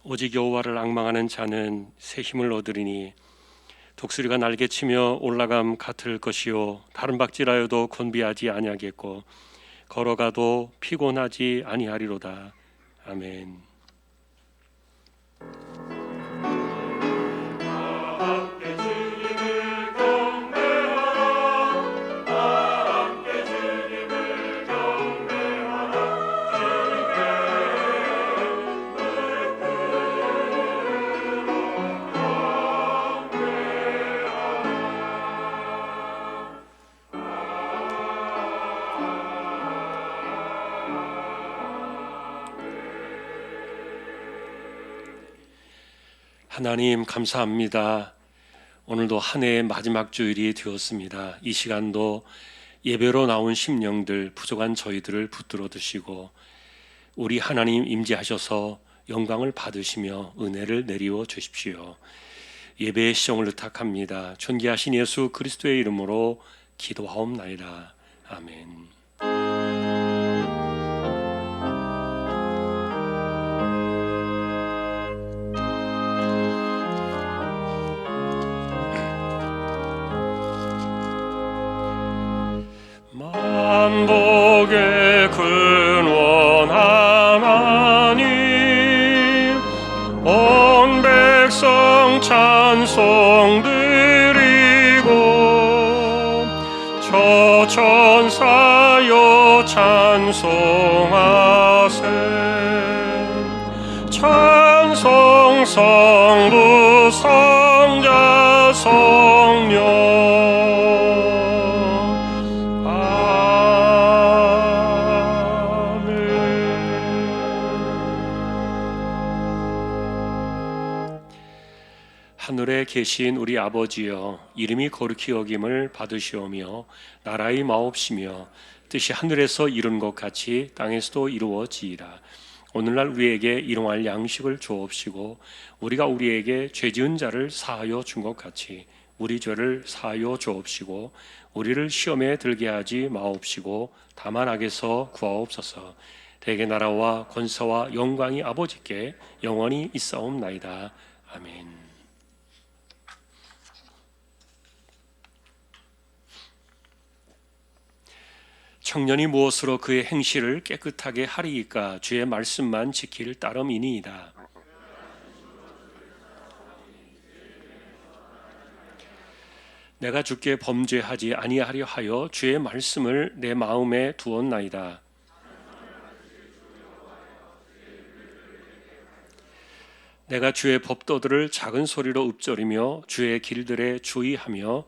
오직 여호와를 앙망하는 자는 새 힘을 얻으리니 독수리가 날개치며 올라감 같을 것이요 다른 박질하여도 곤비하지 아니하겠고 걸어가도 피곤하지 아니하리로다. 아멘. 하나님 감사합니다. 오늘도 한 해의 마지막 주일이 되었습니다. 이 시간도 예배로 나온 심령들, 부족한 저희들을 붙들어 두시고 우리 하나님 임재하셔서 영광을 받으시며 은혜를 내리워 주십시오. 예배의 시종을 의탁합니다. 존귀하신 예수 그리스도의 이름으로 기도하옵나이다. 아멘. 만복의 근원 하나님 온 백성 찬송 드리고 저 천사여 찬송하세 찬송 성부 성자 성령 하늘에 계신 우리 아버지여 이름이 거룩히 여김을 받으시오며 나라의 마옵시며 뜻이 하늘에서 이룬 것 같이 땅에서도 이루어지이다. 오늘날 우리에게 일용할 양식을 주옵시고 우리가 우리에게 죄 지은 자를 사하여 준 것 같이 우리 죄를 사하여 주옵시고 우리를 시험에 들게 하지 마옵시고 다만 악에서 구하옵소서. 대개 나라와 권세와 영광이 아버지께 영원히 있사옵나이다. 아멘. 청년이 무엇으로 그의 행실을 깨끗하게 하리이까 주의 말씀만 지킬 따름이니이다. 내가 주께 범죄하지 아니하려 하여 주의 말씀을 내 마음에 두었나이다. 내가 주의 법도들을 작은 소리로 읊조리며 주의 길들에 주의하며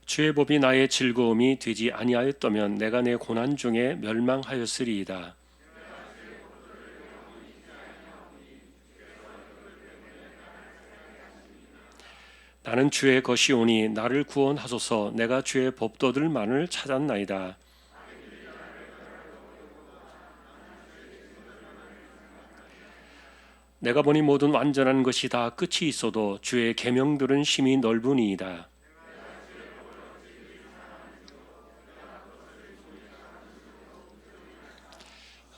주의 법이 나의 즐거움이 되지 아니하였다면 내가 내 고난 중에 멸망하였으리이다. 나는 주의 것이오니 나를 구원하소서. 내가 주의 법도들만을 찾았나이다. 내가 보니 모든 완전한 것이 다 끝이 있어도 주의 계명들은 심히 넓으니이다.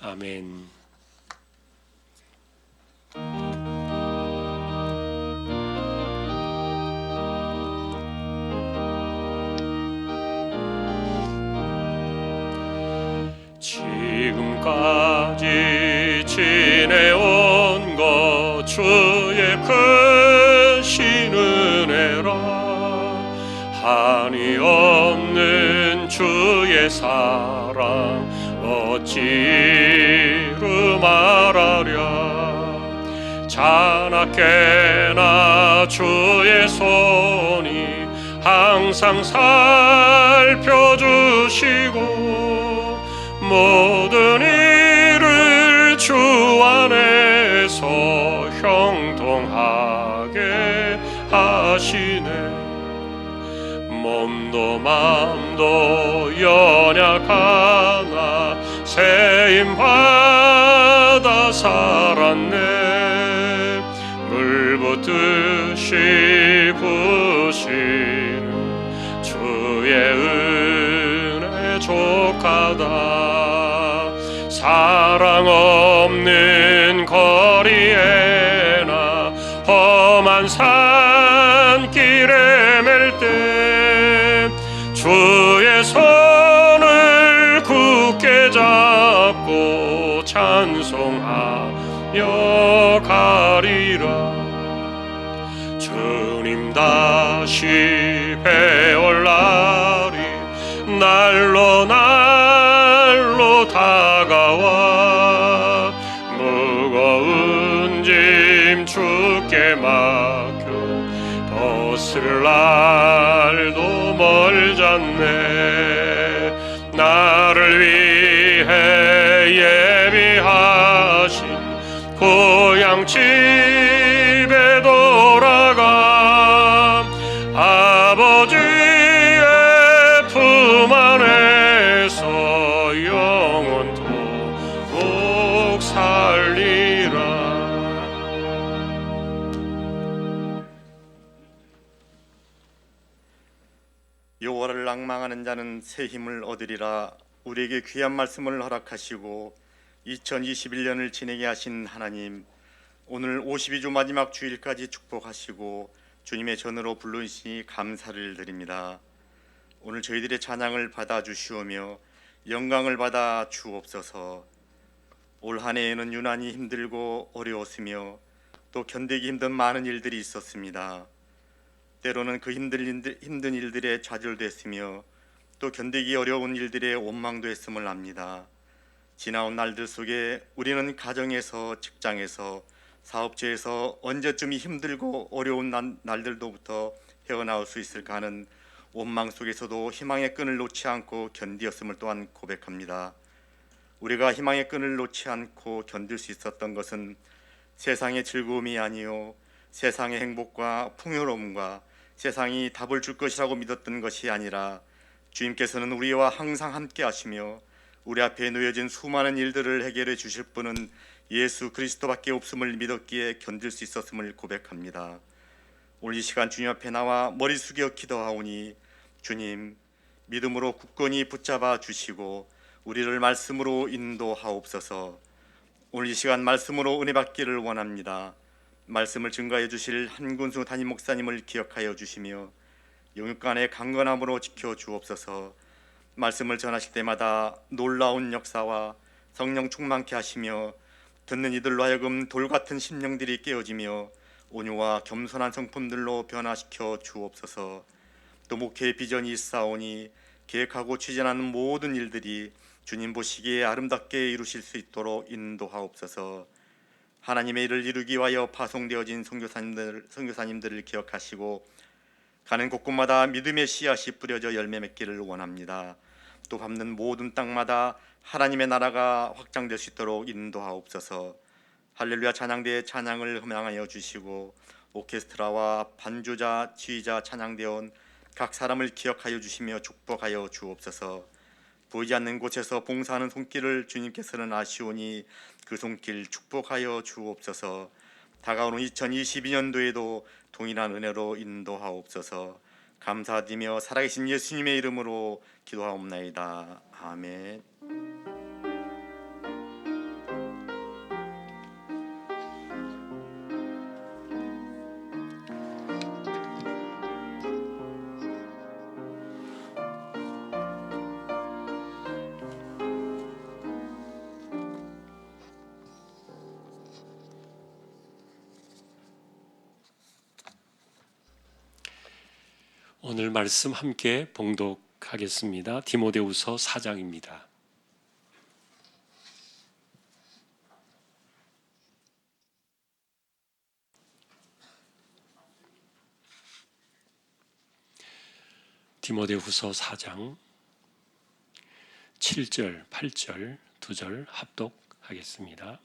아멘. 지금까지 지내온 것 주의 크신 은혜라 한이 없는 주의 사랑 어찌로 말하랴 자나깨나 주의 손이 항상 살펴주시고 모든 일을 주 안에서 형통하게 하시네 몸도 마음도 연약하나 세임받아 살았네 물 붓듯이 부시는 주의 은혜 족하다 사랑 없는 거리에나 험한 산길에 맬 때 주의 손을 굳게 잡고 찬송하며 가리라. 주님 다시 배올 날이 날로 날로 다가와 무거운 짐 주께 맡겨 벗을 날도 멀잖네. 나를 위해 예비하신 고향 집에 돌아가 아버지의 품 안에서 영원토록 살리라. 여호와를 낭망하는 자는 새 힘을 얻으리라. 우리에게 귀한 말씀을 허락하시고 2021년을 지내게 하신 하나님, 오늘 52주 마지막 주일까지 축복하시고 주님의 전으로 불러주시니 감사를 드립니다. 오늘 저희들의 찬양을 받아주시오며 영광을 받아 주옵소서. 올 한 해에는 유난히 힘들고 어려웠으며 또 견디기 힘든 많은 일들이 있었습니다. 때로는 그 힘든 일들에 좌절됐으며 또 견디기 어려운 일들에 원망도 했음을 압니다. 지나온 날들 속에 우리는 가정에서, 직장에서, 사업체에서 언제쯤이 힘들고 어려운 날들로부터 헤어나올 수 있을까 하는 원망 속에서도 희망의 끈을 놓지 않고 견디었음을 또한 고백합니다. 우리가 희망의 끈을 놓지 않고 견딜 수 있었던 것은 세상의 즐거움이 아니요 세상의 행복과 풍요로움과 세상이 답을 줄 것이라고 믿었던 것이 아니라 주님께서는 우리와 항상 함께 하시며 우리 앞에 놓여진 수많은 일들을 해결해 주실 분은 예수 그리스도밖에 없음을 믿었기에 견딜 수 있었음을 고백합니다. 오늘 이 시간 주님 앞에 나와 머리 숙여 기도하오니 주님, 믿음으로 굳건히 붙잡아 주시고 우리를 말씀으로 인도하옵소서. 오늘 이 시간 말씀으로 은혜 받기를 원합니다. 말씀을 증거해 주실 한군수 담임 목사님을 기억하여 주시며 영육간의 강건함으로 지켜 주옵소서. 말씀을 전하실 때마다 놀라운 역사와 성령 충만케 하시며 듣는 이들로 하여금 돌같은 심령들이 깨어지며 온유와 겸손한 성품들로 변화시켜 주옵소서. 또 목회의 비전이 있사오니 계획하고 추진하는 모든 일들이 주님 보시기에 아름답게 이루실 수 있도록 인도하옵소서. 하나님의 일을 이루기 위하여 파송되어진 선교사님들을 기억하시고 가는 곳곳마다 믿음의 씨앗이 뿌려져 열매 맺기를 원합니다. 또 밟는 모든 땅마다 하나님의 나라가 확장될 수 있도록 인도하옵소서. 할렐루야 찬양대의 찬양을 흠양하여 주시고 오케스트라와 반주자, 지휘자, 찬양대원 각 사람을 기억하여 주시며 축복하여 주옵소서. 보이지 않는 곳에서 봉사하는 손길을 주님께서는 아시오니 그 손길 축복하여 주옵소서. 다가오는 2022년도에도 동일한 은혜로 인도하옵소서. 감사드리며 살아계신 예수님의 이름으로 기도하옵나이다. 아멘. 오늘 말씀 함께 봉독하겠습니다. 디모데후서 4장입니다. 디모데후서 4장 7절, 8절, 2절 합독하겠습니다.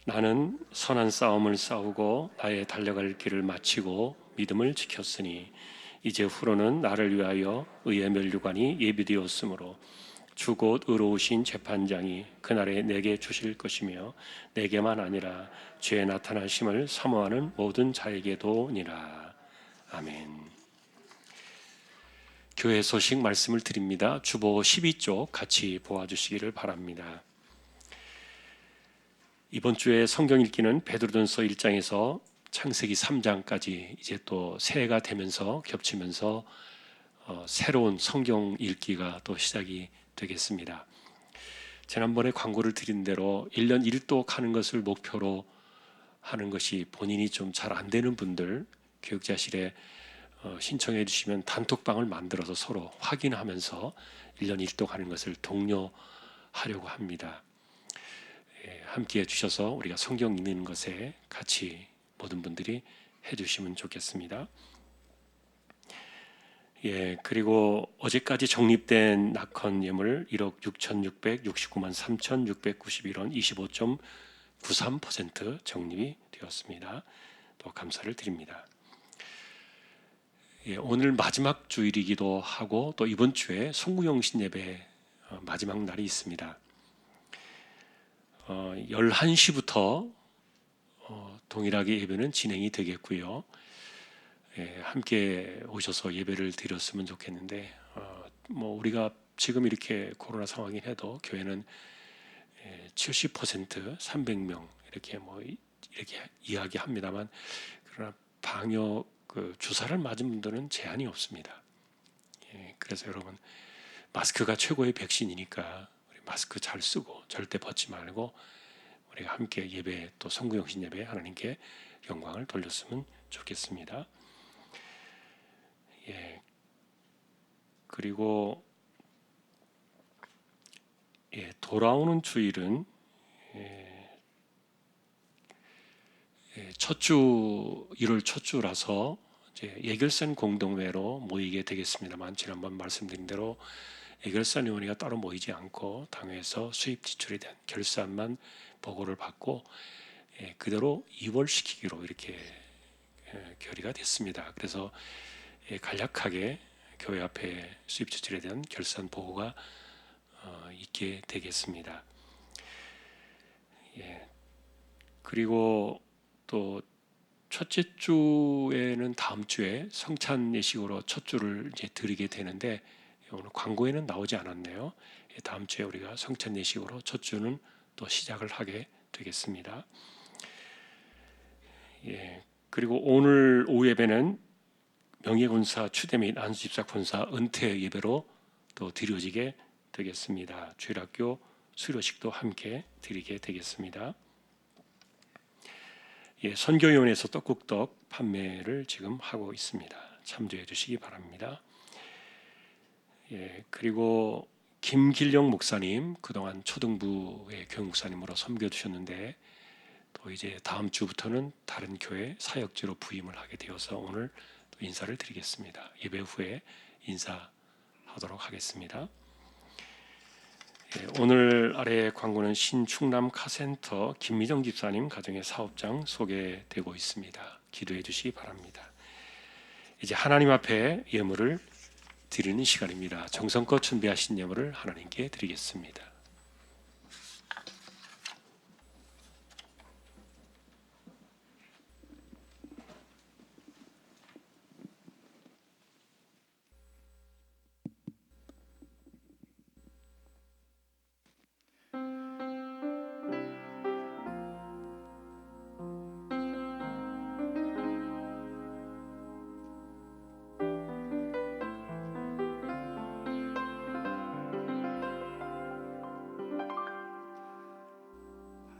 나는 선한 싸움을 싸우고 나의 달려갈 길을 마치고 믿음을 지켰으니 이제 후로는 나를 위하여 의의 면류관이 예비되었으므로 주 곧 의로우신 재판장이 그날에 내게 주실 것이며 내게만 아니라 죄의 나타나심을 사모하는 모든 자에게도니라. 아멘. 교회 소식 말씀을 드립니다. 주보 12쪽 같이 보아주시기를 바랍니다. 이번 주에 성경 읽기는 베드로전서 1장에서 창세기 3장까지 이제 또 새해가 되면서 겹치면서 새로운 성경 읽기가 또 시작이 되겠습니다. 지난번에 광고를 드린 대로 1년 1독 하는 것을 목표로 하는 것이 본인이 좀 잘 안 되는 분들 교육자실에 신청해 주시면 단톡방을 만들어서 서로 확인하면서 1년 1독 하는 것을 독려하려고 합니다. 함께 해주셔서 우리가 성경 읽는 것에 같이 모든 분들이 해주시면 좋겠습니다. 그리고 어제까지 적립된 낙헌 예물 1억 6,669만 3,691원 25.93% 적립이 되었습니다. 또 감사를 드립니다. 오늘 마지막 주일이기도 하고 또 이번 주에 송구영신 예배 마지막 날이 있습니다. 11시부터 동일하게 예배는 진행이 되겠고요. 함께 오셔서 예배를 드렸으면 좋겠는데 우리가 지금 이렇게 코로나 상황이긴 해도 교회는 70% 300명 이렇게 이렇게 이야기합니다만 그러나 방역 주사를 맞은 분들은 제한이 없습니다. 그래서 여러분 마스크가 최고의 백신이니까 우리 마스크 잘 쓰고 절대 벗지 말고 우리가 함께 예배 또 성구영신 예배 하나님께 영광을 돌렸으면 좋겠습니다. 그리고 돌아오는 주일은 첫 주 1월 첫 주라서 이제 예결산 공동회로 모이게 되겠습니다만 지난번 말씀드린 대로 예결산 위원회가 따로 모이지 않고 당회에서 수입 지출에 대한 결산만 보고를 받고 그대로 이월시키기로 이렇게 결의가 됐습니다. 그래서 간략하게 교회 앞에 수입 지출에 대한 결산 보고가 있게 되겠습니다. 그리고 또 첫째 주에는 다음 주에 성찬 예식으로 첫 주를 이제 드리게 되는데 오늘 광고에는 나오지 않았네요. 다음 주에 우리가 성찬 예식으로 첫 주는 또 시작을 하게 되겠습니다. 그리고 오늘 오후 예배는 명예군사 추대 및 안수집사 군사 은퇴 예배로 또 드려지게 되겠습니다. 주일학교 수료식도 함께 드리게 되겠습니다. 선교위원회에서 떡국떡 판매를 지금 하고 있습니다. 참조해 주시기 바랍니다. 그리고 김길영 목사님 그동안 초등부의 교육 목사님으로 섬겨주셨는데 또 이제 다음 주부터는 다른 교회 사역지로 부임을 하게 되어서 오늘 또 인사를 드리겠습니다. 예배 후에 인사하도록 하겠습니다. 오늘 아래 광고는 신충남 카센터 김미정 집사님 가정의 사업장 소개되고 있습니다. 기도해 주시기 바랍니다. 이제 하나님 앞에 예물을 드리는 시간입니다. 정성껏 준비하신 예물을 하나님께 드리겠습니다.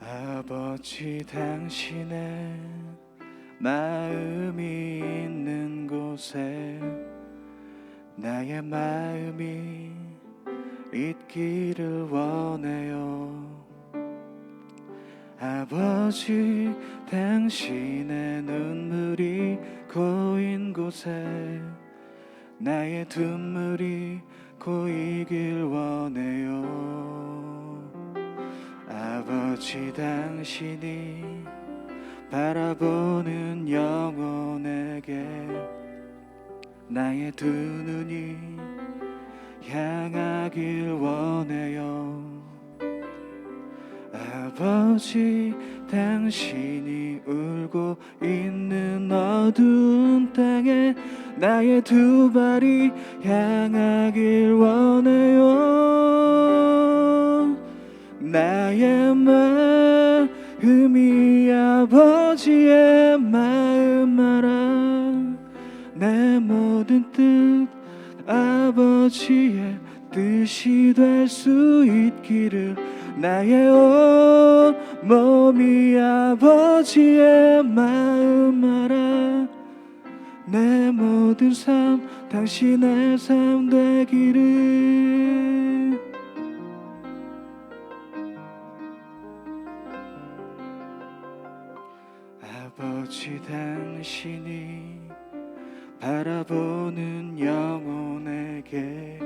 아버지 당신의 마음이 있는 곳에 나의 마음이 있기를 원해요. 아버지 당신의 눈물이 고인 곳에 나의 눈물이 고이길 원해요. 아버지 당신이 바라보는 영혼에게 나의 두 눈이 향하길 원해요. 아버지 당신이 울고 있는 어두운 땅에 나의 두 발이 향하길 원해요. 나의 마음이 아버지의 마음 알아. 내 모든 뜻 아버지의 뜻이 될 수 있기를. 나의 온 몸이 아버지의 마음 알아. 내 모든 삶 당신의 삶 되기를. 아버지 당신이 바라보는 영혼에게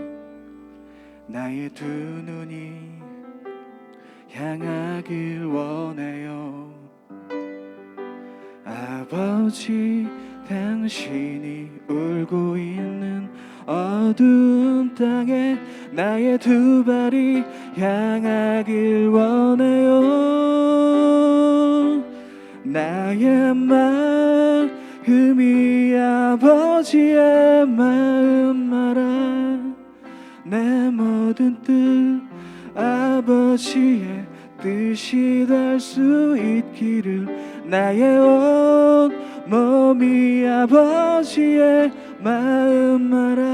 나의 두 눈이 향하길 원해요. 아버지 당신이 울고 있는 어두운 땅에 나의 두 발이 향하길 원해요. 나의 마음이 아버지의 마음 알아. 내 모든 뜻 아버지의 뜻이 될 수 있기를. 나의 온 몸이 아버지의 마음 알아.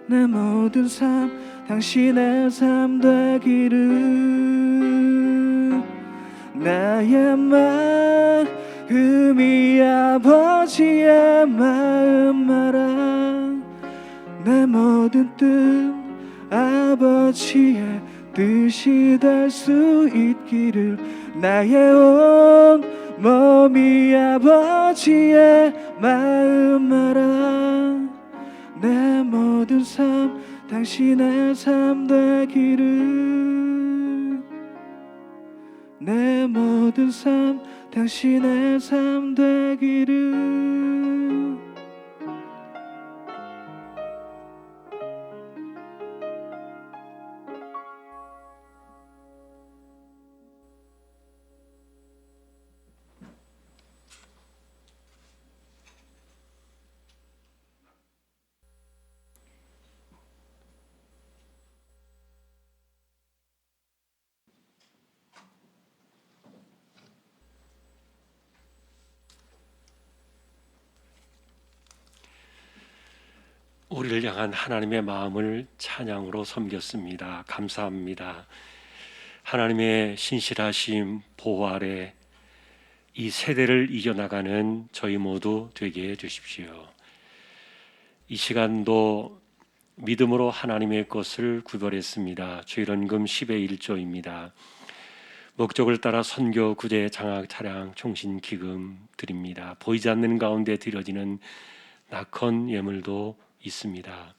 내 모든 삶 당신의 삶 되기를. 나의 마음이 아버지의 마음 알아. 내 모든 뜻 아버지의 뜻이 될 수 있기를. 나의 온 몸이 아버지의 마음 알아. 내 모든 삶 당신의 삶 되기를. 내 모든 삶 당신의 삶 되기를. 우리를 향한 하나님의 마음을 찬양으로 섬겼습니다. 감사합니다. 하나님의 신실하심 보호 아래 이 세대를 이겨나가는 저희 모두 되게 해주십시오. 이 시간도 믿음으로 하나님의 것을 구별했습니다. 주일헌금 10의 1조입니다. 목적을 따라 선교, 구제, 장학, 차량, 총신, 기금 드립니다. 보이지 않는 가운데 드려지는 낙헌 예물도 있습니다.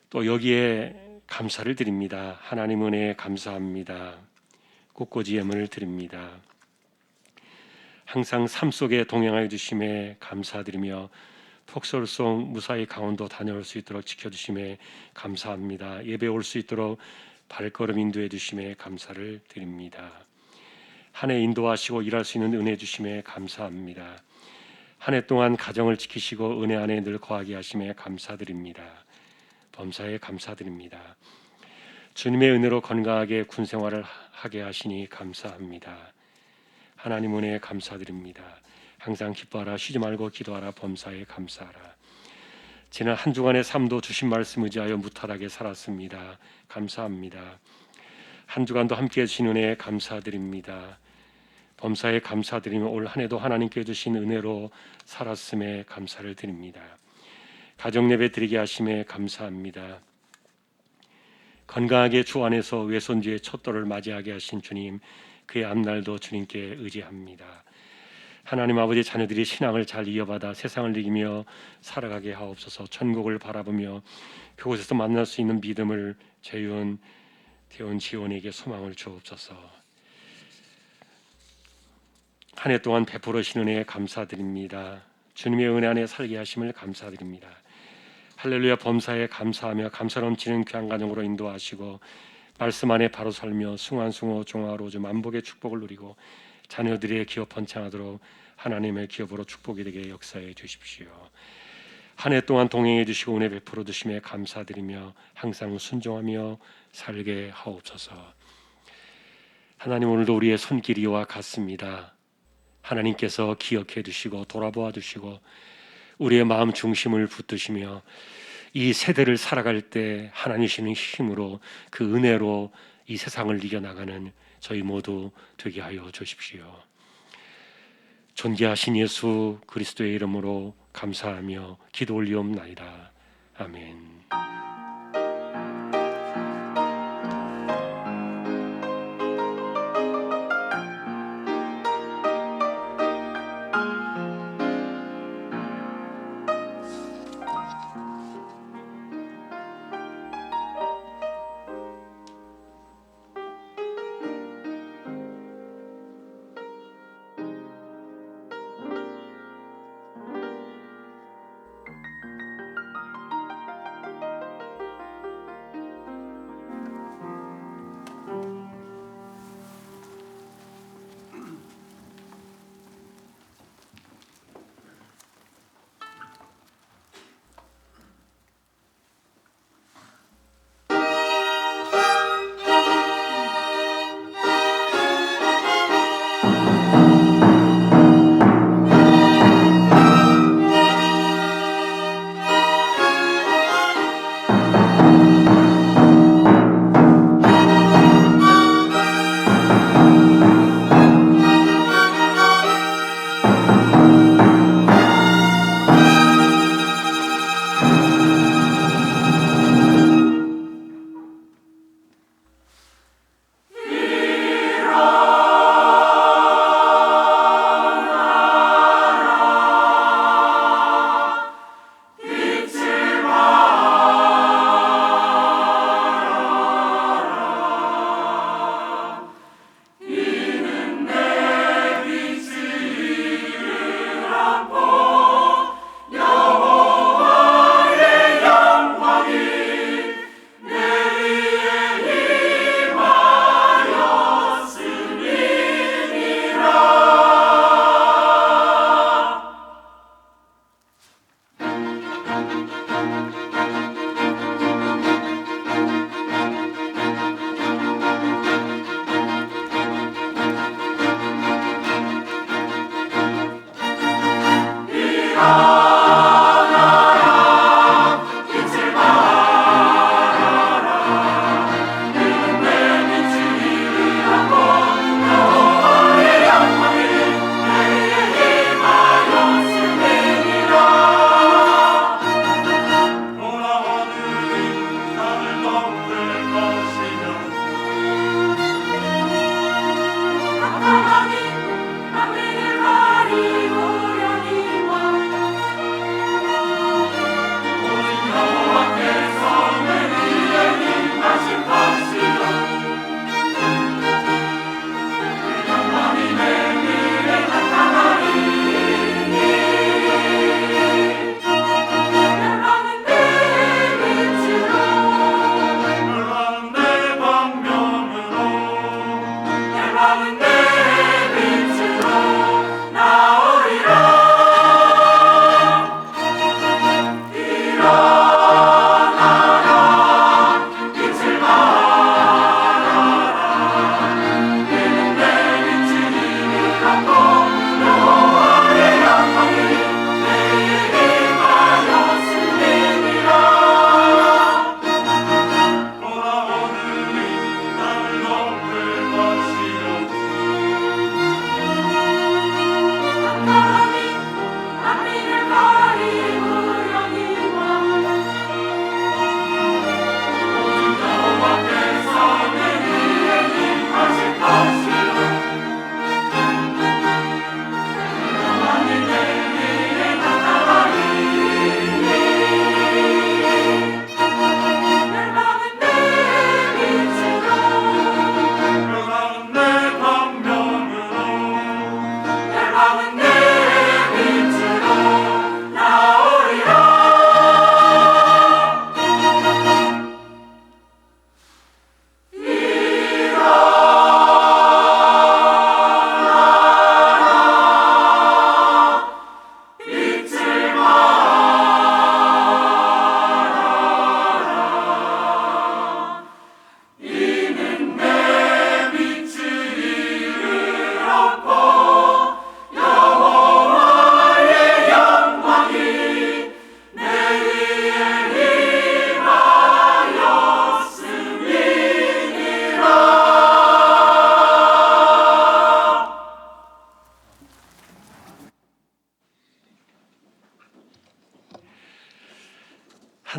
또 여기에 감사를 드립니다. 하나님 은혜에 감사합니다. 꽃꽂이 예물을 드립니다. 항상 삶 속에 동행하여 주심에 감사드리며 폭설송 무사히 강원도 다녀올 수 있도록 지켜주심에 감사합니다. 예배 올 수 있도록 발걸음 인도해 주심에 감사를 드립니다. 한 해 인도하시고 일할 수 있는 은혜 주심에 감사합니다. 한 해 동안 가정을 지키시고 은혜 안에 늘 거하게 하심에 감사드립니다. 범사에 감사드립니다. 주님의 은혜로 건강하게 군 생활을 하게 하시니 감사합니다. 하나님 은혜에 감사드립니다. 항상 기뻐하라, 쉬지 말고 기도하라, 범사에 감사하라. 지난 한 주간의 삶도 주신 말씀 의지하여 무탈하게 살았습니다. 감사합니다. 한 주간도 함께해 주신 은혜에 감사드립니다. 범사에 감사드리며 올 한 해도 하나님께 주신 은혜로 살았음에 감사를 드립니다. 가정 예배 드리게 하심에 감사합니다. 건강하게 주 안에서 외손주의 첫 돌을 맞이하게 하신 주님, 그의 앞날도 주님께 의지합니다. 하나님 아버지, 자녀들이 신앙을 잘 이어받아 세상을 이기며 살아가게 하옵소서. 천국을 바라보며 그곳에서 만날 수 있는 믿음을 재윤, 태원, 지원에게 소망을 주옵소서. 한 해 동안 베풀으신 은혜에 감사드립니다. 주님의 은혜 안에 살게 하심을 감사드립니다. 할렐루야. 범사에 감사하며 감사 넘치는 귀한 가정으로 인도하시고 말씀 안에 바로 살며 숭환숭호 종화로주 만복의 축복을 누리고 자녀들의 기업 번창하도록 하나님의 기업으로 축복이 되게 역사해 주십시오. 한 해 동안 동행해 주시고 은혜 베풀어 주심에 감사드리며 항상 순종하며 살게 하옵소서. 하나님, 오늘도 우리의 손길이와 같습니다. 하나님께서 기억해 두시고 돌아보아 두시고 우리의 마음 중심을 붙드시며 이 세대를 살아갈 때 하나님 주시는 힘으로 그 은혜로 이 세상을 이겨나가는 저희 모두 되게 하여 주십시오. 존귀하신 예수 그리스도의 이름으로 감사하며 기도 올리옵나이다. 아멘.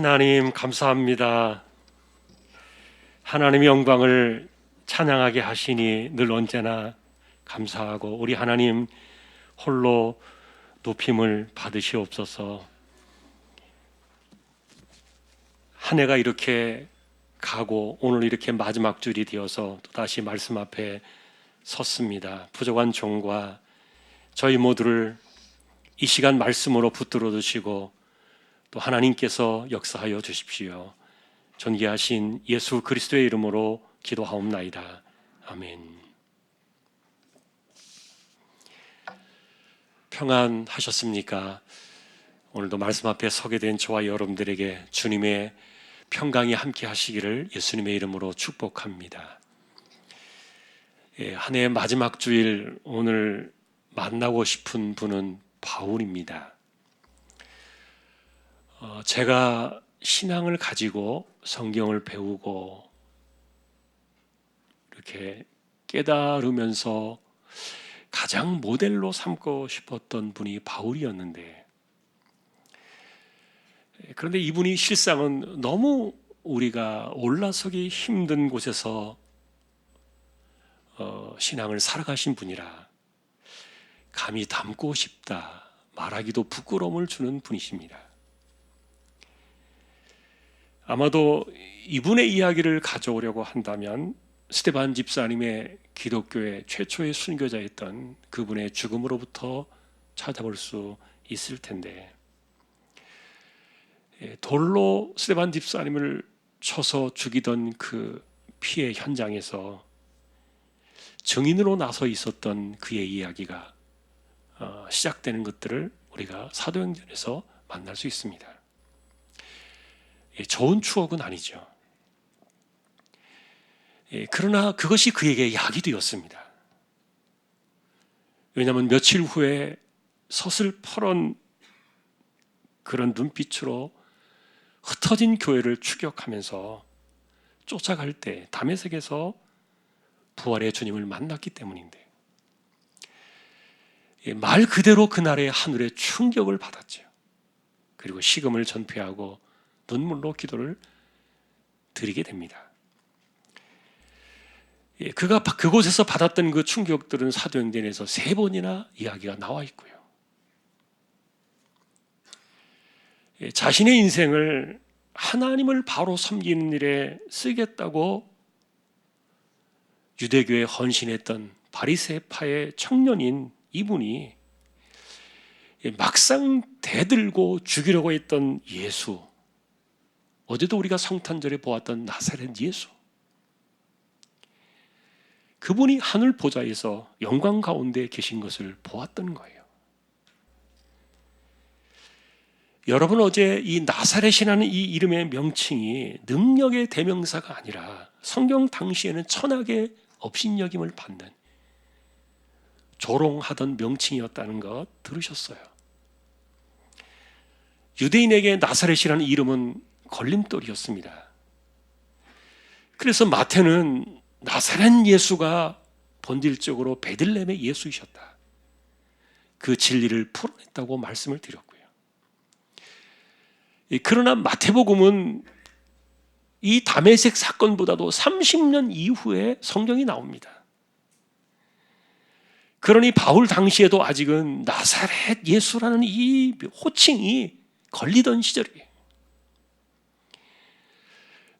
하나님 감사합니다. 하나님의 영광을 찬양하게 하시니 늘 언제나 감사하고 우리 하나님 홀로 높임을 받으시옵소서. 한 해가 이렇게 가고 오늘 이렇게 마지막 주일이 되어서 또다시 말씀 앞에 섰습니다. 부족한 종과 저희 모두를 이 시간 말씀으로 붙들어 주시고 또 하나님께서 역사하여 주십시오. 존귀하신 예수 그리스도의 이름으로 기도하옵나이다. 아멘. 평안하셨습니까? 오늘도 말씀 앞에 서게 된 저와 여러분들에게 주님의 평강이 함께 하시기를 예수님의 이름으로 축복합니다. 한 해의 마지막 주일 오늘 만나고 싶은 분은 바울입니다. 제가 신앙을 가지고 성경을 배우고 이렇게 깨달으면서 가장 모델로 삼고 싶었던 분이 바울이었는데, 그런데 이분이 실상은 너무 우리가 올라서기 힘든 곳에서 신앙을 살아가신 분이라 감히 닮고 싶다 말하기도 부끄러움을 주는 분이십니다. 아마도 이분의 이야기를 가져오려고 한다면 스데반 집사님의 기독교의 최초의 순교자였던 그분의 죽음으로부터 찾아볼 수 있을 텐데, 돌로 스데반 집사님을 쳐서 죽이던 그 피해 현장에서 증인으로 나서 있었던 그의 이야기가 시작되는 것들을 우리가 사도행전에서 만날 수 있습니다. 좋은 추억은 아니죠. 그러나 그것이 그에게 약이 되었습니다. 왜냐하면 며칠 후에 서슬퍼런 그런 눈빛으로 흩어진 교회를 추격하면서 쫓아갈 때 다메섹에서 부활의 주님을 만났기 때문인데, 말 그대로 그날의 하늘의 충격을 받았죠. 그리고 식음을 전폐하고 눈물로 기도를 드리게 됩니다. 그가 그곳에서 받았던 그 충격들은 사도행전에서 3번이나 이야기가 나와 있고요. 자신의 인생을 하나님을 바로 섬기는 일에 쓰겠다고 유대교에 헌신했던 바리새파의 청년인 이분이 막상 대들고 죽이려고 했던 예수, 어제도 우리가 성탄절에 보았던 나사렛 예수, 그분이 하늘 보좌에서 영광 가운데 계신 것을 보았던 거예요. 여러분, 어제 이 나사렛이라는 이 이름의 명칭이 능력의 대명사가 아니라 성경 당시에는 천하게 업신여김을 받는 조롱하던 명칭이었다는 것 들으셨어요. 유대인에게 나사렛이라는 이름은 걸림돌이었습니다. 그래서 마태는 나사렛 예수가 본질적으로 베들레헴의 예수이셨다, 그 진리를 풀어냈다고 말씀을 드렸고요. 그러나 마태복음은 이 다메섹 사건보다도 30년 이후에 성경이 나옵니다. 그러니 바울 당시에도 아직은 나사렛 예수라는 이 호칭이 걸리던 시절이에요.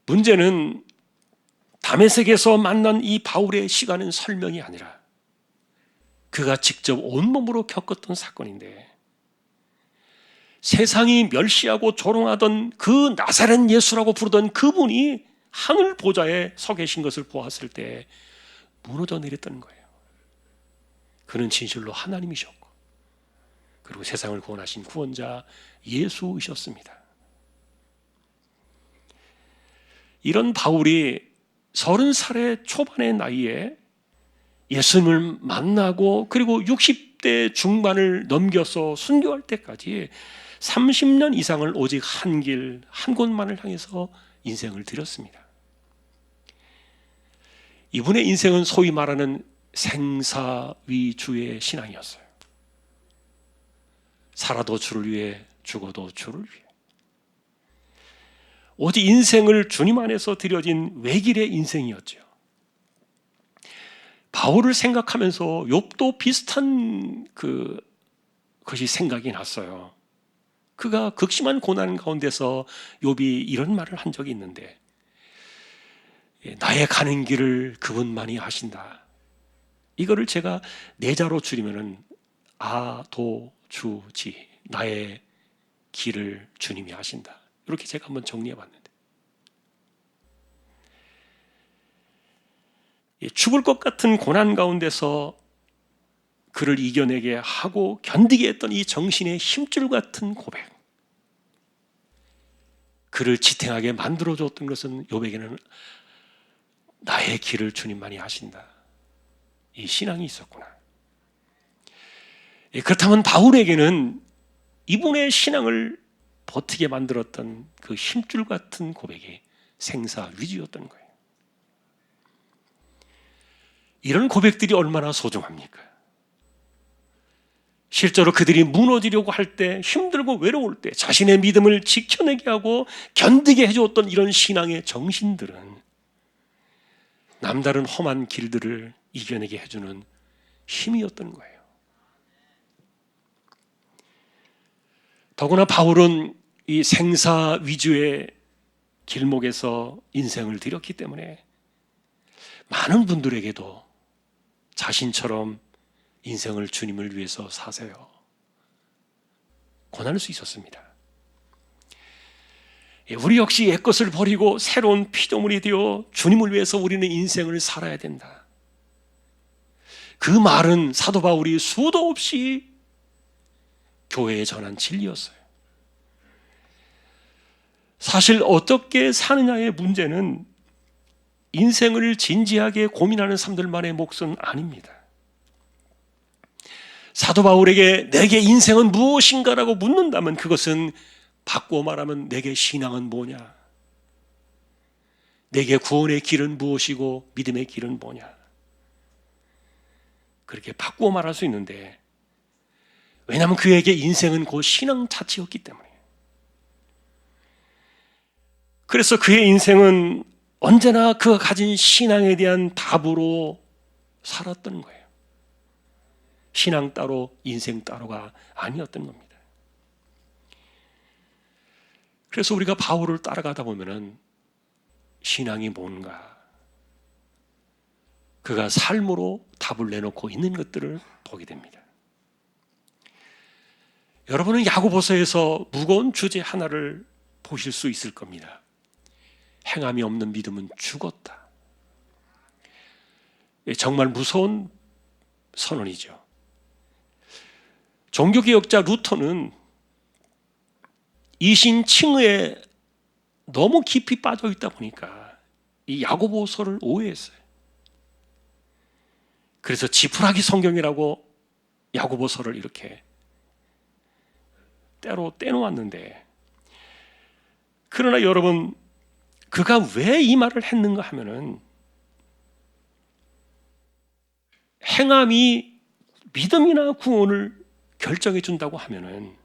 문제는 다메섹에서 만난 이 바울의 시간은 설명이 아니라 그가 직접 온몸으로 겪었던 사건인데, 세상이 멸시하고 조롱하던 그 나사렛 예수라고 부르던 그분이 하늘 보좌에 서 계신 것을 보았을 때 무너져 내렸다는 거예요. 그는 진실로 하나님이셨고, 그리고 세상을 구원하신 구원자 예수이셨습니다. 이런 바울이 30살의 초반의 나이에 예수님을 만나고 그리고 60대 중반을 넘겨서 순교할 때까지 30년 이상을 오직 한 길, 한 곳만을 향해서 인생을 드렸습니다. 이분의 인생은 소위 말하는 생사위주의 신앙이었어요. 살아도 주를 위해, 죽어도 주를 위해. 오직 인생을 주님 안에서 드려진 외길의 인생이었죠. 바울을 생각하면서 욥도 비슷한 것이 생각이 났어요. 그가 극심한 고난 가운데서 욥이 이런 말을 한 적이 있는데, 나의 가는 길을 그분만이 아신다. 이거를 제가 내자로 줄이면은 아도주지, 나의 길을 주님이 아신다. 이렇게 제가 한번 정리해 봤는데, 죽을 것 같은 고난 가운데서 그를 이겨내게 하고 견디게 했던 이 정신의 힘줄 같은 고백, 그를 지탱하게 만들어줬던 것은 욥에게는 나의 길을 주님만이 아신다, 이 신앙이 있었구나. 그렇다면 바울에게는 이분의 신앙을 버티게 만들었던 그 힘줄 같은 고백이 생사위주였던 거예요. 이런 고백들이 얼마나 소중합니까? 실제로 그들이 무너지려고 할 때, 힘들고 외로울 때 자신의 믿음을 지켜내게 하고 견디게 해주었던 이런 신앙의 정신들은 남다른 험한 길들을 이겨내게 해주는 힘이었던 거예요. 더구나 바울은 이 생사 위주의 길목에서 인생을 들였기 때문에 많은 분들에게도 자신처럼 인생을 주님을 위해서 사세요, 권할 수 있었습니다. 우리 역시 옛것을 버리고 새로운 피조물이 되어 주님을 위해서 우리는 인생을 살아야 된다. 그 말은 사도 바울이 수도 없이 교회에 전한 진리였어요. 사실 어떻게 사느냐의 문제는 인생을 진지하게 고민하는 사람들만의 몫은 아닙니다. 사도 바울에게 내게 인생은 무엇인가라고 묻는다면 그것은 바꾸어 말하면 내게 신앙은 뭐냐, 내게 구원의 길은 무엇이고 믿음의 길은 뭐냐, 그렇게 바꾸어 말할 수 있는데, 왜냐하면 그에게 인생은 곧 신앙 자체였기 때문에. 그래서 그의 인생은 언제나 그가 가진 신앙에 대한 답으로 살았던 거예요. 신앙 따로 인생 따로가 아니었던 겁니다. 그래서 우리가 바울을 따라가다 보면은 신앙이 뭔가, 그가 삶으로 답을 내놓고 있는 것들을 보게 됩니다. 여러분은 야고보서에서 무거운 주제 하나를 보실 수 있을 겁니다. 행함이 없는 믿음은 죽었다. 정말 무서운 선언이죠. 종교개혁자 루터는 이신칭의에 너무 깊이 빠져 있다 보니까 이 야고보서를 오해했어요. 그래서 지푸라기 성경이라고 야고보서를 이렇게 때로 떼놓았는데, 그러나 여러분, 그가 왜 이 말을 했는가 하면은, 행함이 믿음이나 구원을 결정해 준다고 하면은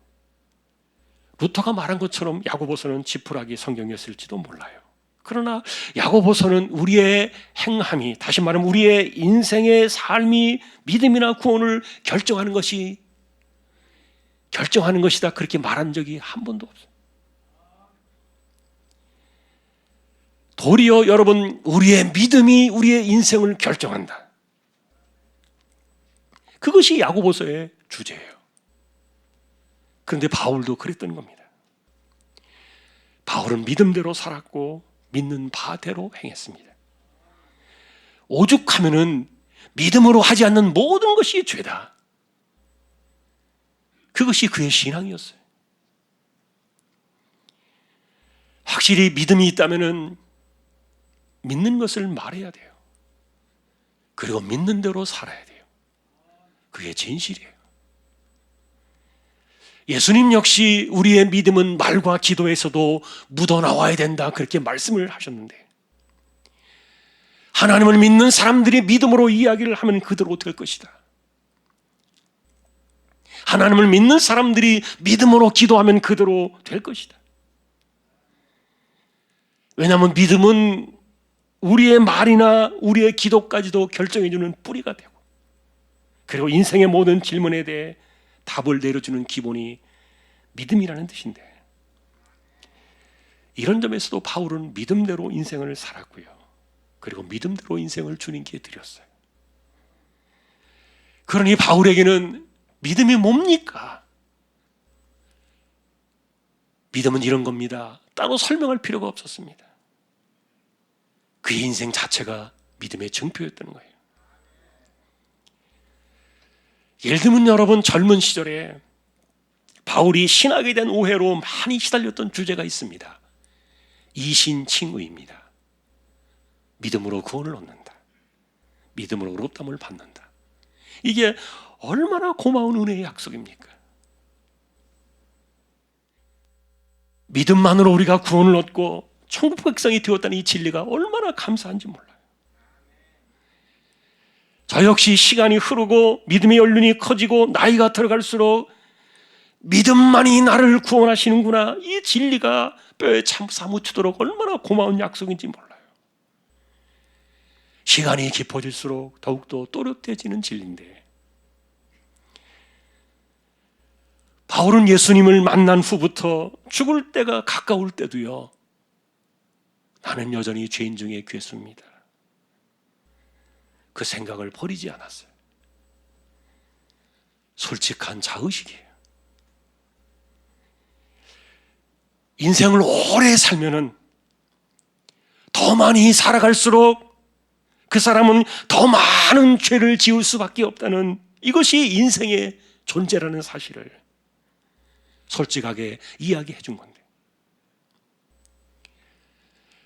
루터가 말한 것처럼 야고보서는 지푸라기 성경이었을지도 몰라요. 그러나 야고보서는 우리의 행함이, 다시 말하면 우리의 인생의 삶이 믿음이나 구원을 결정하는 것이다, 그렇게 말한 적이 한 번도 없어요. 도리어 여러분, 우리의 믿음이 우리의 인생을 결정한다. 그것이 야고보서의 주제예요. 그런데 바울도 그랬던 겁니다. 바울은 믿음대로 살았고 믿는 바대로 행했습니다. 오죽하면은 믿음으로 하지 않는 모든 것이 죄다. 그것이 그의 신앙이었어요. 확실히 믿음이 있다면은 믿는 것을 말해야 돼요. 그리고 믿는 대로 살아야 돼요. 그게 진실이에요. 예수님 역시 우리의 믿음은 말과 기도에서도 묻어나와야 된다, 그렇게 말씀을 하셨는데, 하나님을 믿는 사람들이 믿음으로 이야기를 하면 그대로 될 것이다. 하나님을 믿는 사람들이 믿음으로 기도하면 그대로 될 것이다. 왜냐하면 믿음은 우리의 말이나 우리의 기도까지도 결정해주는 뿌리가 되고, 그리고 인생의 모든 질문에 대해 답을 내려주는 기본이 믿음이라는 뜻인데, 이런 점에서도 바울은 믿음대로 인생을 살았고요, 그리고 믿음대로 인생을 주님께 드렸어요. 그러니 바울에게는 믿음이 뭡니까? 믿음은 이런 겁니다. 따로 설명할 필요가 없었습니다. 그의 인생 자체가 믿음의 증표였던 거예요. 예를 들면 여러분, 젊은 시절에 바울이 신학에 대한 오해로 많이 시달렸던 주제가 있습니다. 이신칭의입니다. 믿음으로 구원을 얻는다, 믿음으로 의롭다함을 받는다. 이게 얼마나 고마운 은혜의 약속입니까? 믿음만으로 우리가 구원을 얻고 천국 백성이 되었다는 이 진리가 얼마나 감사한지 몰라요. 저 역시 시간이 흐르고 믿음의 연륜이 커지고 나이가 들어갈수록 믿음만이 나를 구원하시는구나, 이 진리가 뼈에 참 사무치도록 얼마나 고마운 약속인지 몰라요. 시간이 깊어질수록 더욱더 또렷해지는 진리인데, 바울은 예수님을 만난 후부터 죽을 때가 가까울 때도요, 나는 여전히 죄인 중에 괴수입니다, 그 생각을 버리지 않았어요. 솔직한 자의식이에요. 인생을 오래 살면은 더 많이 살아갈수록 그 사람은 더 많은 죄를 지을 수밖에 없다는, 이것이 인생의 존재라는 사실을 솔직하게 이야기해 준 건데,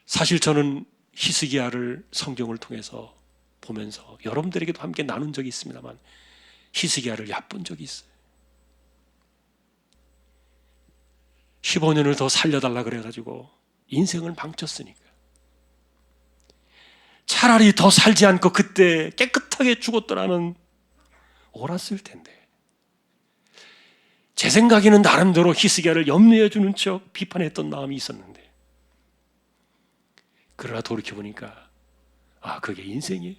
사실 저는 히스기야를 성경을 통해서 보면서 여러분들에게도 함께 나눈 적이 있습니다만, 히스기야를 얕본 적이 있어요. 15년을 더 살려달라 그래가지고 인생을 망쳤으니까 차라리 더 살지 않고 그때 깨끗하게 죽었더라면 옳았을 텐데, 제 생각에는 나름대로 히스기야를 염려해 주는 척 비판했던 마음이 있었는데, 그러나 돌이켜보니까 그게 인생이에요.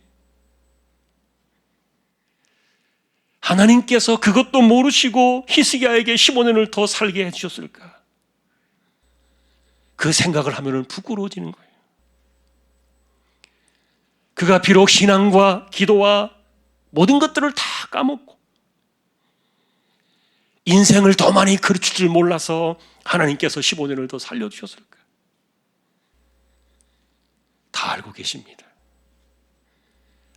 하나님께서 그것도 모르시고 히스기야에게 15년을 더 살게 해주셨을까? 그 생각을 하면 부끄러워지는 거예요. 그가 비록 신앙과 기도와 모든 것들을 다 까먹고 인생을 더 많이 가르칠 줄 몰라서 하나님께서 15년을 더 살려주셨을까? 다 알고 계십니다.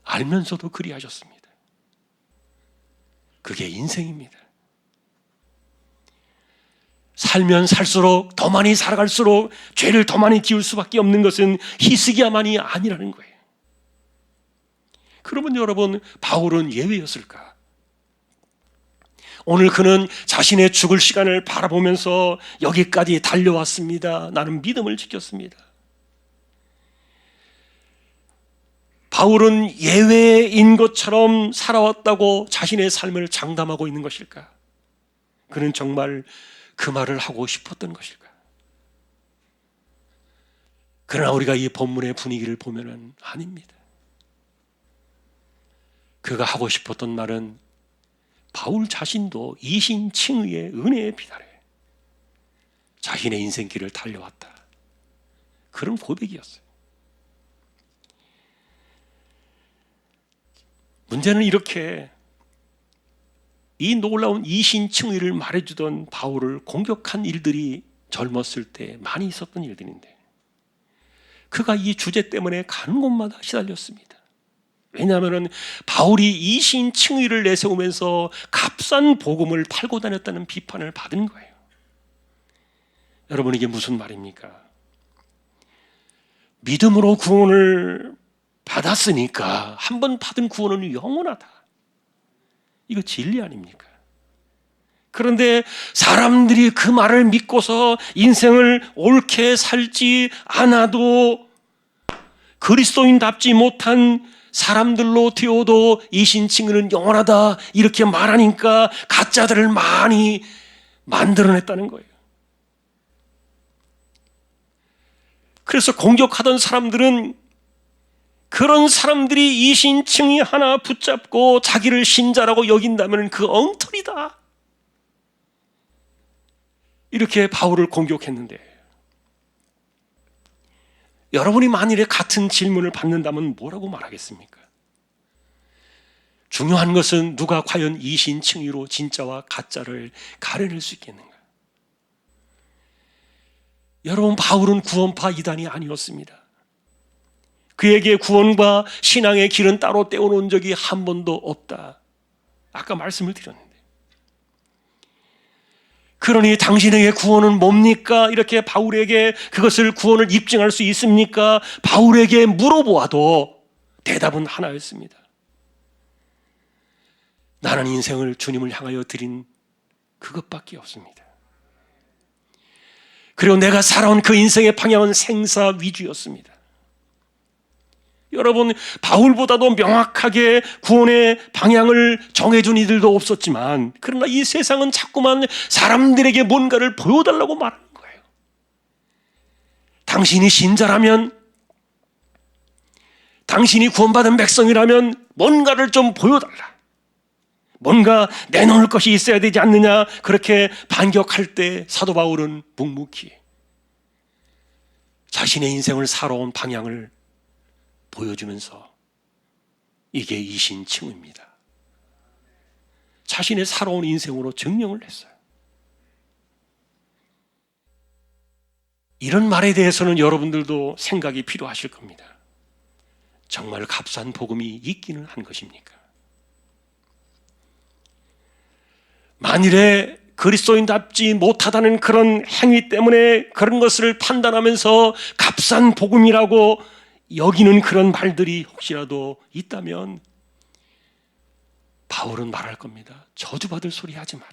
알면서도 그리하셨습니다. 그게 인생입니다. 살면 살수록, 더 많이 살아갈수록 죄를 더 많이 지을 수밖에 없는 것은 히스기야만이 아니라는 거예요. 그러면 여러분, 바울은 예외였을까? 오늘 그는 자신의 죽을 시간을 바라보면서 여기까지 달려왔습니다, 나는 믿음을 지켰습니다. 바울은 예외인 것처럼 살아왔다고 자신의 삶을 장담하고 있는 것일까? 그는 정말 그 말을 하고 싶었던 것일까? 그러나 우리가 이 본문의 분위기를 보면은 아닙니다. 그가 하고 싶었던 말은 바울 자신도 이신칭의의 은혜에 비달해 자신의 인생길을 달려왔다, 그런 고백이었어요. 문제는 이렇게 이 놀라운 이신칭의를 말해주던 바울을 공격한 일들이 젊었을 때 많이 있었던 일들인데, 그가 이 주제 때문에 가는 곳마다 시달렸습니다. 왜냐하면 바울이 이신칭의를 내세우면서 값싼 복음을 팔고 다녔다는 비판을 받은 거예요. 여러분, 이게 무슨 말입니까? 믿음으로 구원을 받았으니까 한 번 받은 구원은 영원하다, 이거 진리 아닙니까? 그런데 사람들이 그 말을 믿고서 인생을 옳게 살지 않아도 그리스도인답지 못한 사람들로 되어도 이신칭의는 영원하다, 이렇게 말하니까 가짜들을 많이 만들어냈다는 거예요. 그래서 공격하던 사람들은 그런 사람들이 이신층이 하나 붙잡고 자기를 신자라고 여긴다면 그 엉터리다, 이렇게 바울을 공격했는데, 여러분이 만일에 같은 질문을 받는다면 뭐라고 말하겠습니까? 중요한 것은 누가 과연 이신층위로 진짜와 가짜를 가려낼 수 있겠는가? 여러분, 바울은 구원파 이단이 아니었습니다. 그에게 구원과 신앙의 길은 따로 떼어놓은 적이 한 번도 없다, 아까 말씀을 드렸는데, 그러니 당신에게 구원은 뭡니까? 이렇게 바울에게 그것을 구원을 입증할 수 있습니까? 바울에게 물어보아도 대답은 하나였습니다. 나는 인생을 주님을 향하여 드린 그것밖에 없습니다. 그리고 내가 살아온 그 인생의 방향은 생사 위주였습니다. 여러분, 바울보다도 명확하게 구원의 방향을 정해준 이들도 없었지만, 그러나 이 세상은 자꾸만 사람들에게 뭔가를 보여달라고 말하는 거예요. 당신이 신자라면, 당신이 구원받은 백성이라면 뭔가를 좀 보여달라, 뭔가 내놓을 것이 있어야 되지 않느냐, 그렇게 반격할 때 사도 바울은 묵묵히 자신의 인생을 살아온 방향을 보여주면서 이게 이신층입니다, 자신의 살아온 인생으로 증명을 했어요. 이런 말에 대해서는 여러분들도 생각이 필요하실 겁니다. 정말 값싼 복음이 있기는 한 것입니까? 만일에 그리스도인답지 못하다는 그런 행위 때문에 그런 것을 판단하면서 값싼 복음이라고 여기는 그런 말들이 혹시라도 있다면 바울은 말할 겁니다. 저주받을 소리 하지 마라.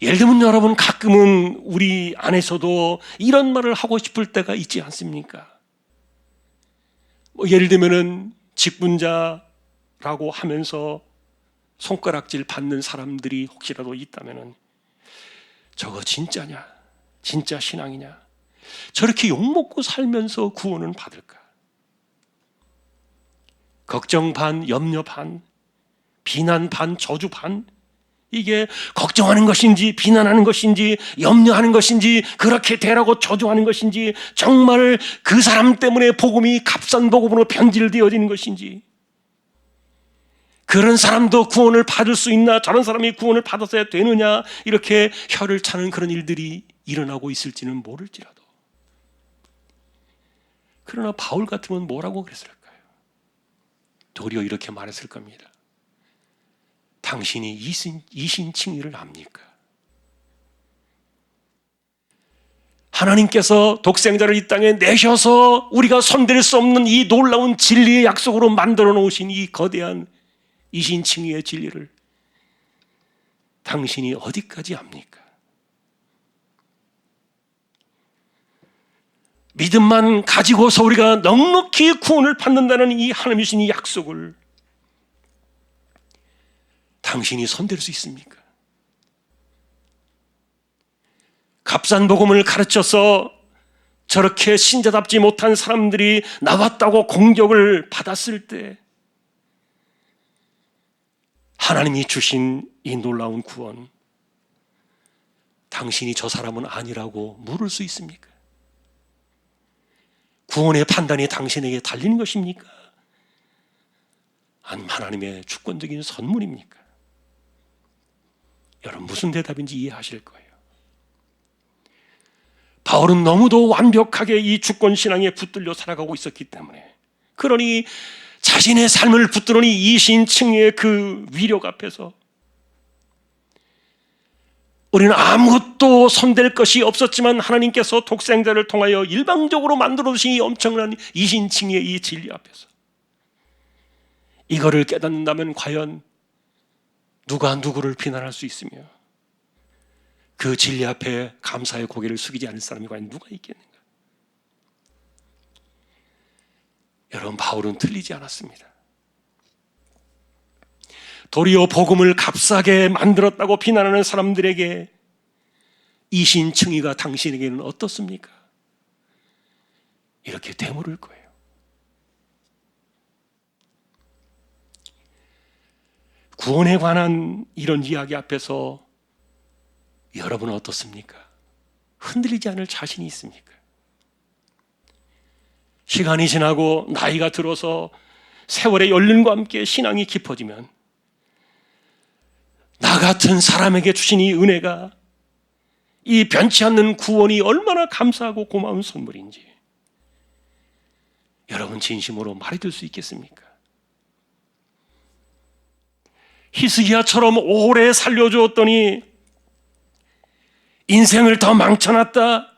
예를 들면 여러분, 가끔은 우리 안에서도 이런 말을 하고 싶을 때가 있지 않습니까? 예를 들면은 직분자라고 하면서 손가락질 받는 사람들이 혹시라도 있다면은, 저거 진짜냐? 진짜 신앙이냐? 저렇게 욕먹고 살면서 구원은 받을까? 걱정 반, 염려 반, 비난 반, 저주 반, 이게 걱정하는 것인지 비난하는 것인지 염려하는 것인지 그렇게 되라고 저주하는 것인지, 정말 그 사람 때문에 복음이 값싼 복음으로 변질되어지는 것인지, 그런 사람도 구원을 받을 수 있나, 저런 사람이 구원을 받았어야 되느냐, 이렇게 혀를 차는 그런 일들이 일어나고 있을지는 모를지라도, 그러나 바울 같으면 뭐라고 그랬을까요? 도리어 이렇게 말했을 겁니다. 당신이 이신칭의를 압니까? 하나님께서 독생자를 이 땅에 내셔서 우리가 손댈 수 없는 이 놀라운 진리의 약속으로 만들어 놓으신 이 거대한 이신칭의의 진리를 당신이 어디까지 압니까? 믿음만 가지고서 우리가 넉넉히 구원을 받는다는 이 하나님이 주신 이 약속을 당신이 손댈 수 있습니까? 값싼 복음을 가르쳐서 저렇게 신자답지 못한 사람들이 나왔다고 공격을 받았을 때 하나님이 주신 이 놀라운 구원, 당신이 저 사람은 아니라고 물을 수 있습니까? 구원의 판단이 당신에게 달리는 것입니까? 아니면 하나님의 주권적인 선물입니까? 여러분, 무슨 대답인지 이해하실 거예요. 바울은 너무도 완벽하게 이 주권신앙에 붙들려 살아가고 있었기 때문에, 그러니 자신의 삶을 붙들으니 이신칭의 그 위력 앞에서 우리는 아무것도 손댈 것이 없었지만 하나님께서 독생자를 통하여 일방적으로 만들어 주신 이 엄청난 이신칭의 이 진리 앞에서 이거를 깨닫는다면 과연 누가 누구를 비난할 수 있으며 그 진리 앞에 감사의 고개를 숙이지 않을 사람이 과연 누가 있겠는가? 여러분, 바울은 틀리지 않았습니다. 도리어 복음을 값싸게 만들었다고 비난하는 사람들에게 이신칭의가 당신에게는 어떻습니까? 이렇게 되물을 거예요. 구원에 관한 이런 이야기 앞에서 여러분은 어떻습니까? 흔들리지 않을 자신이 있습니까? 시간이 지나고 나이가 들어서 세월의 연륜과 함께 신앙이 깊어지면 나 같은 사람에게 주신 이 은혜가, 이 변치 않는 구원이 얼마나 감사하고 고마운 선물인지 여러분 진심으로 말해줄 수 있겠습니까? 히스기야처럼 오래 살려주었더니 인생을 더 망쳐놨다.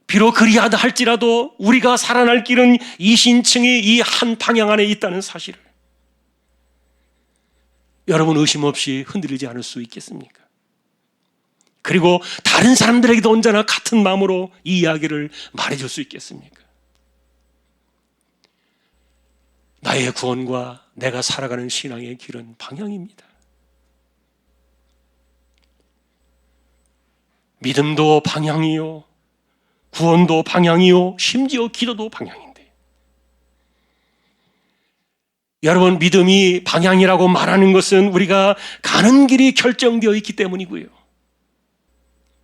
비록 그리하다 할지라도 우리가 살아날 길은 이신층이 이 한 방향 안에 있다는 사실을 여러분 의심 없이 흔들리지 않을 수 있겠습니까? 그리고 다른 사람들에게도 언제나 같은 마음으로 이 이야기를 말해줄 수 있겠습니까? 나의 구원과 내가 살아가는 신앙의 길은 방향입니다. 믿음도 방향이요, 구원도 방향이요, 심지어 기도도 방향인데, 여러분, 믿음이 방향이라고 말하는 것은 우리가 가는 길이 결정되어 있기 때문이고요.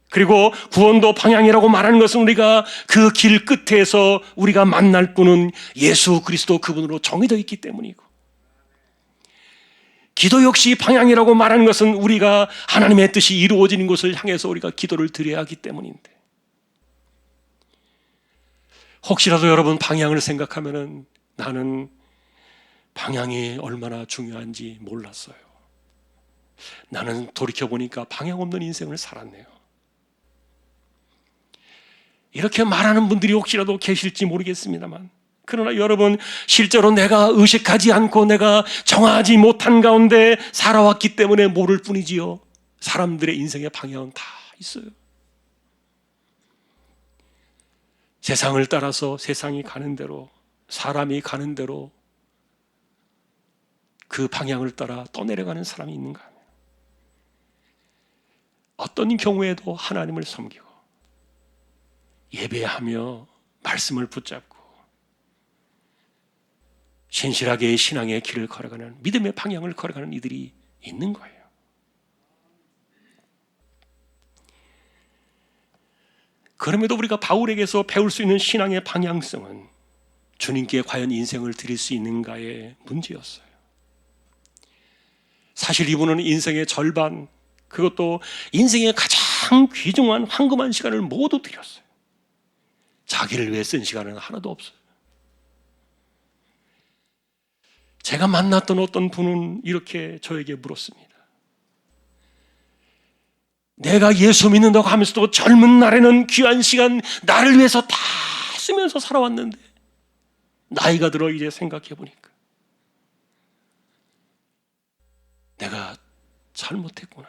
그리고 구원도 방향이라고 말하는 것은 우리가 그 길 끝에서 우리가 만날 분은 예수 그리스도 그분으로 정해져 있기 때문이고, 기도 역시 방향이라고 말하는 것은 우리가 하나님의 뜻이 이루어지는 곳을 향해서 우리가 기도를 드려야 하기 때문인데, 혹시라도 여러분 방향을 생각하면은 나는 방향이 얼마나 중요한지 몰랐어요. 나는 돌이켜보니까 방향 없는 인생을 살았네요. 이렇게 말하는 분들이 혹시라도 계실지 모르겠습니다만, 그러나 여러분, 실제로 내가 의식하지 않고 내가 정하지 못한 가운데 살아왔기 때문에 모를 뿐이지요. 사람들의 인생의 방향은 다 있어요. 세상을 따라서 세상이 가는 대로, 사람이 가는 대로 그 방향을 따라 떠내려가는 사람이 있는가 하면, 어떤 경우에도 하나님을 섬기고 예배하며 말씀을 붙잡고 신실하게 신앙의 길을 걸어가는, 믿음의 방향을 걸어가는 이들이 있는 거예요. 그럼에도 우리가 바울에게서 배울 수 있는 신앙의 방향성은 주님께 과연 인생을 드릴 수 있는가의 문제였어요. 사실 이분은 인생의 절반, 그것도 인생의 가장 귀중한 황금한 시간을 모두 드렸어요. 자기를 위해 쓴 시간은 하나도 없어요. 제가 만났던 어떤 분은 이렇게 저에게 물었습니다. 내가 예수 믿는다고 하면서도 젊은 날에는 귀한 시간 나를 위해서 다 쓰면서 살아왔는데, 나이가 들어 이제 생각해 보니까 내가 잘못했구나.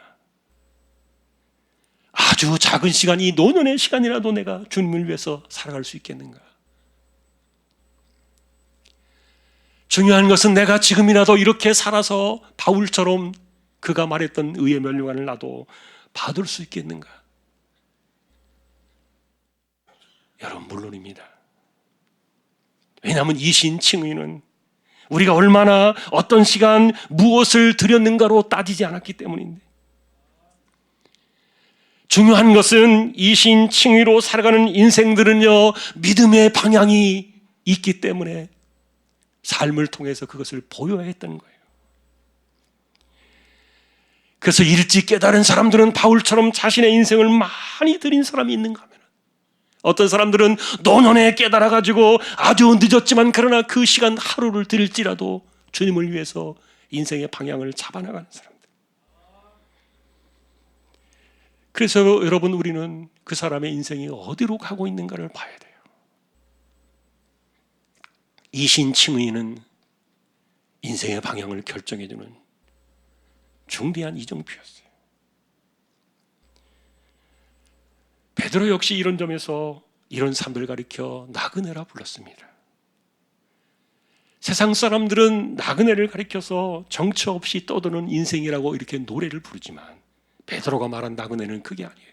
아주 작은 시간, 이 노년의 시간이라도 내가 주님을 위해서 살아갈 수 있겠는가? 중요한 것은 내가 지금이라도 이렇게 살아서 바울처럼 그가 말했던 의의 면류관을 나도 받을 수 있겠는가? 여러분, 물론입니다. 왜냐하면 이신칭의는 우리가 얼마나 어떤 시간 무엇을 드렸는가로 따지지 않았기 때문인데, 중요한 것은 이신칭의로 살아가는 인생들은요, 믿음의 방향이 있기 때문에 삶을 통해서 그것을 보여야 했던 거예요. 그래서 일찍 깨달은 사람들은 바울처럼 자신의 인생을 많이 드린 사람이 있는가 하면, 어떤 사람들은 노년에 깨달아가지고 아주 늦었지만 그러나 그 시간 하루를 드릴지라도 주님을 위해서 인생의 방향을 잡아나가는 사람들. 그래서 여러분, 우리는 그 사람의 인생이 어디로 가고 있는가를 봐야 돼요. 이신칭의는 인생의 방향을 결정해주는 중대한 이정표였어요. 베드로 역시 이런 점에서 이런 사람들을 가리켜 나그네라 불렀습니다. 세상 사람들은 나그네를 가리켜서 정처 없이 떠도는 인생이라고 이렇게 노래를 부르지만, 베드로가 말한 나그네는 그게 아니에요.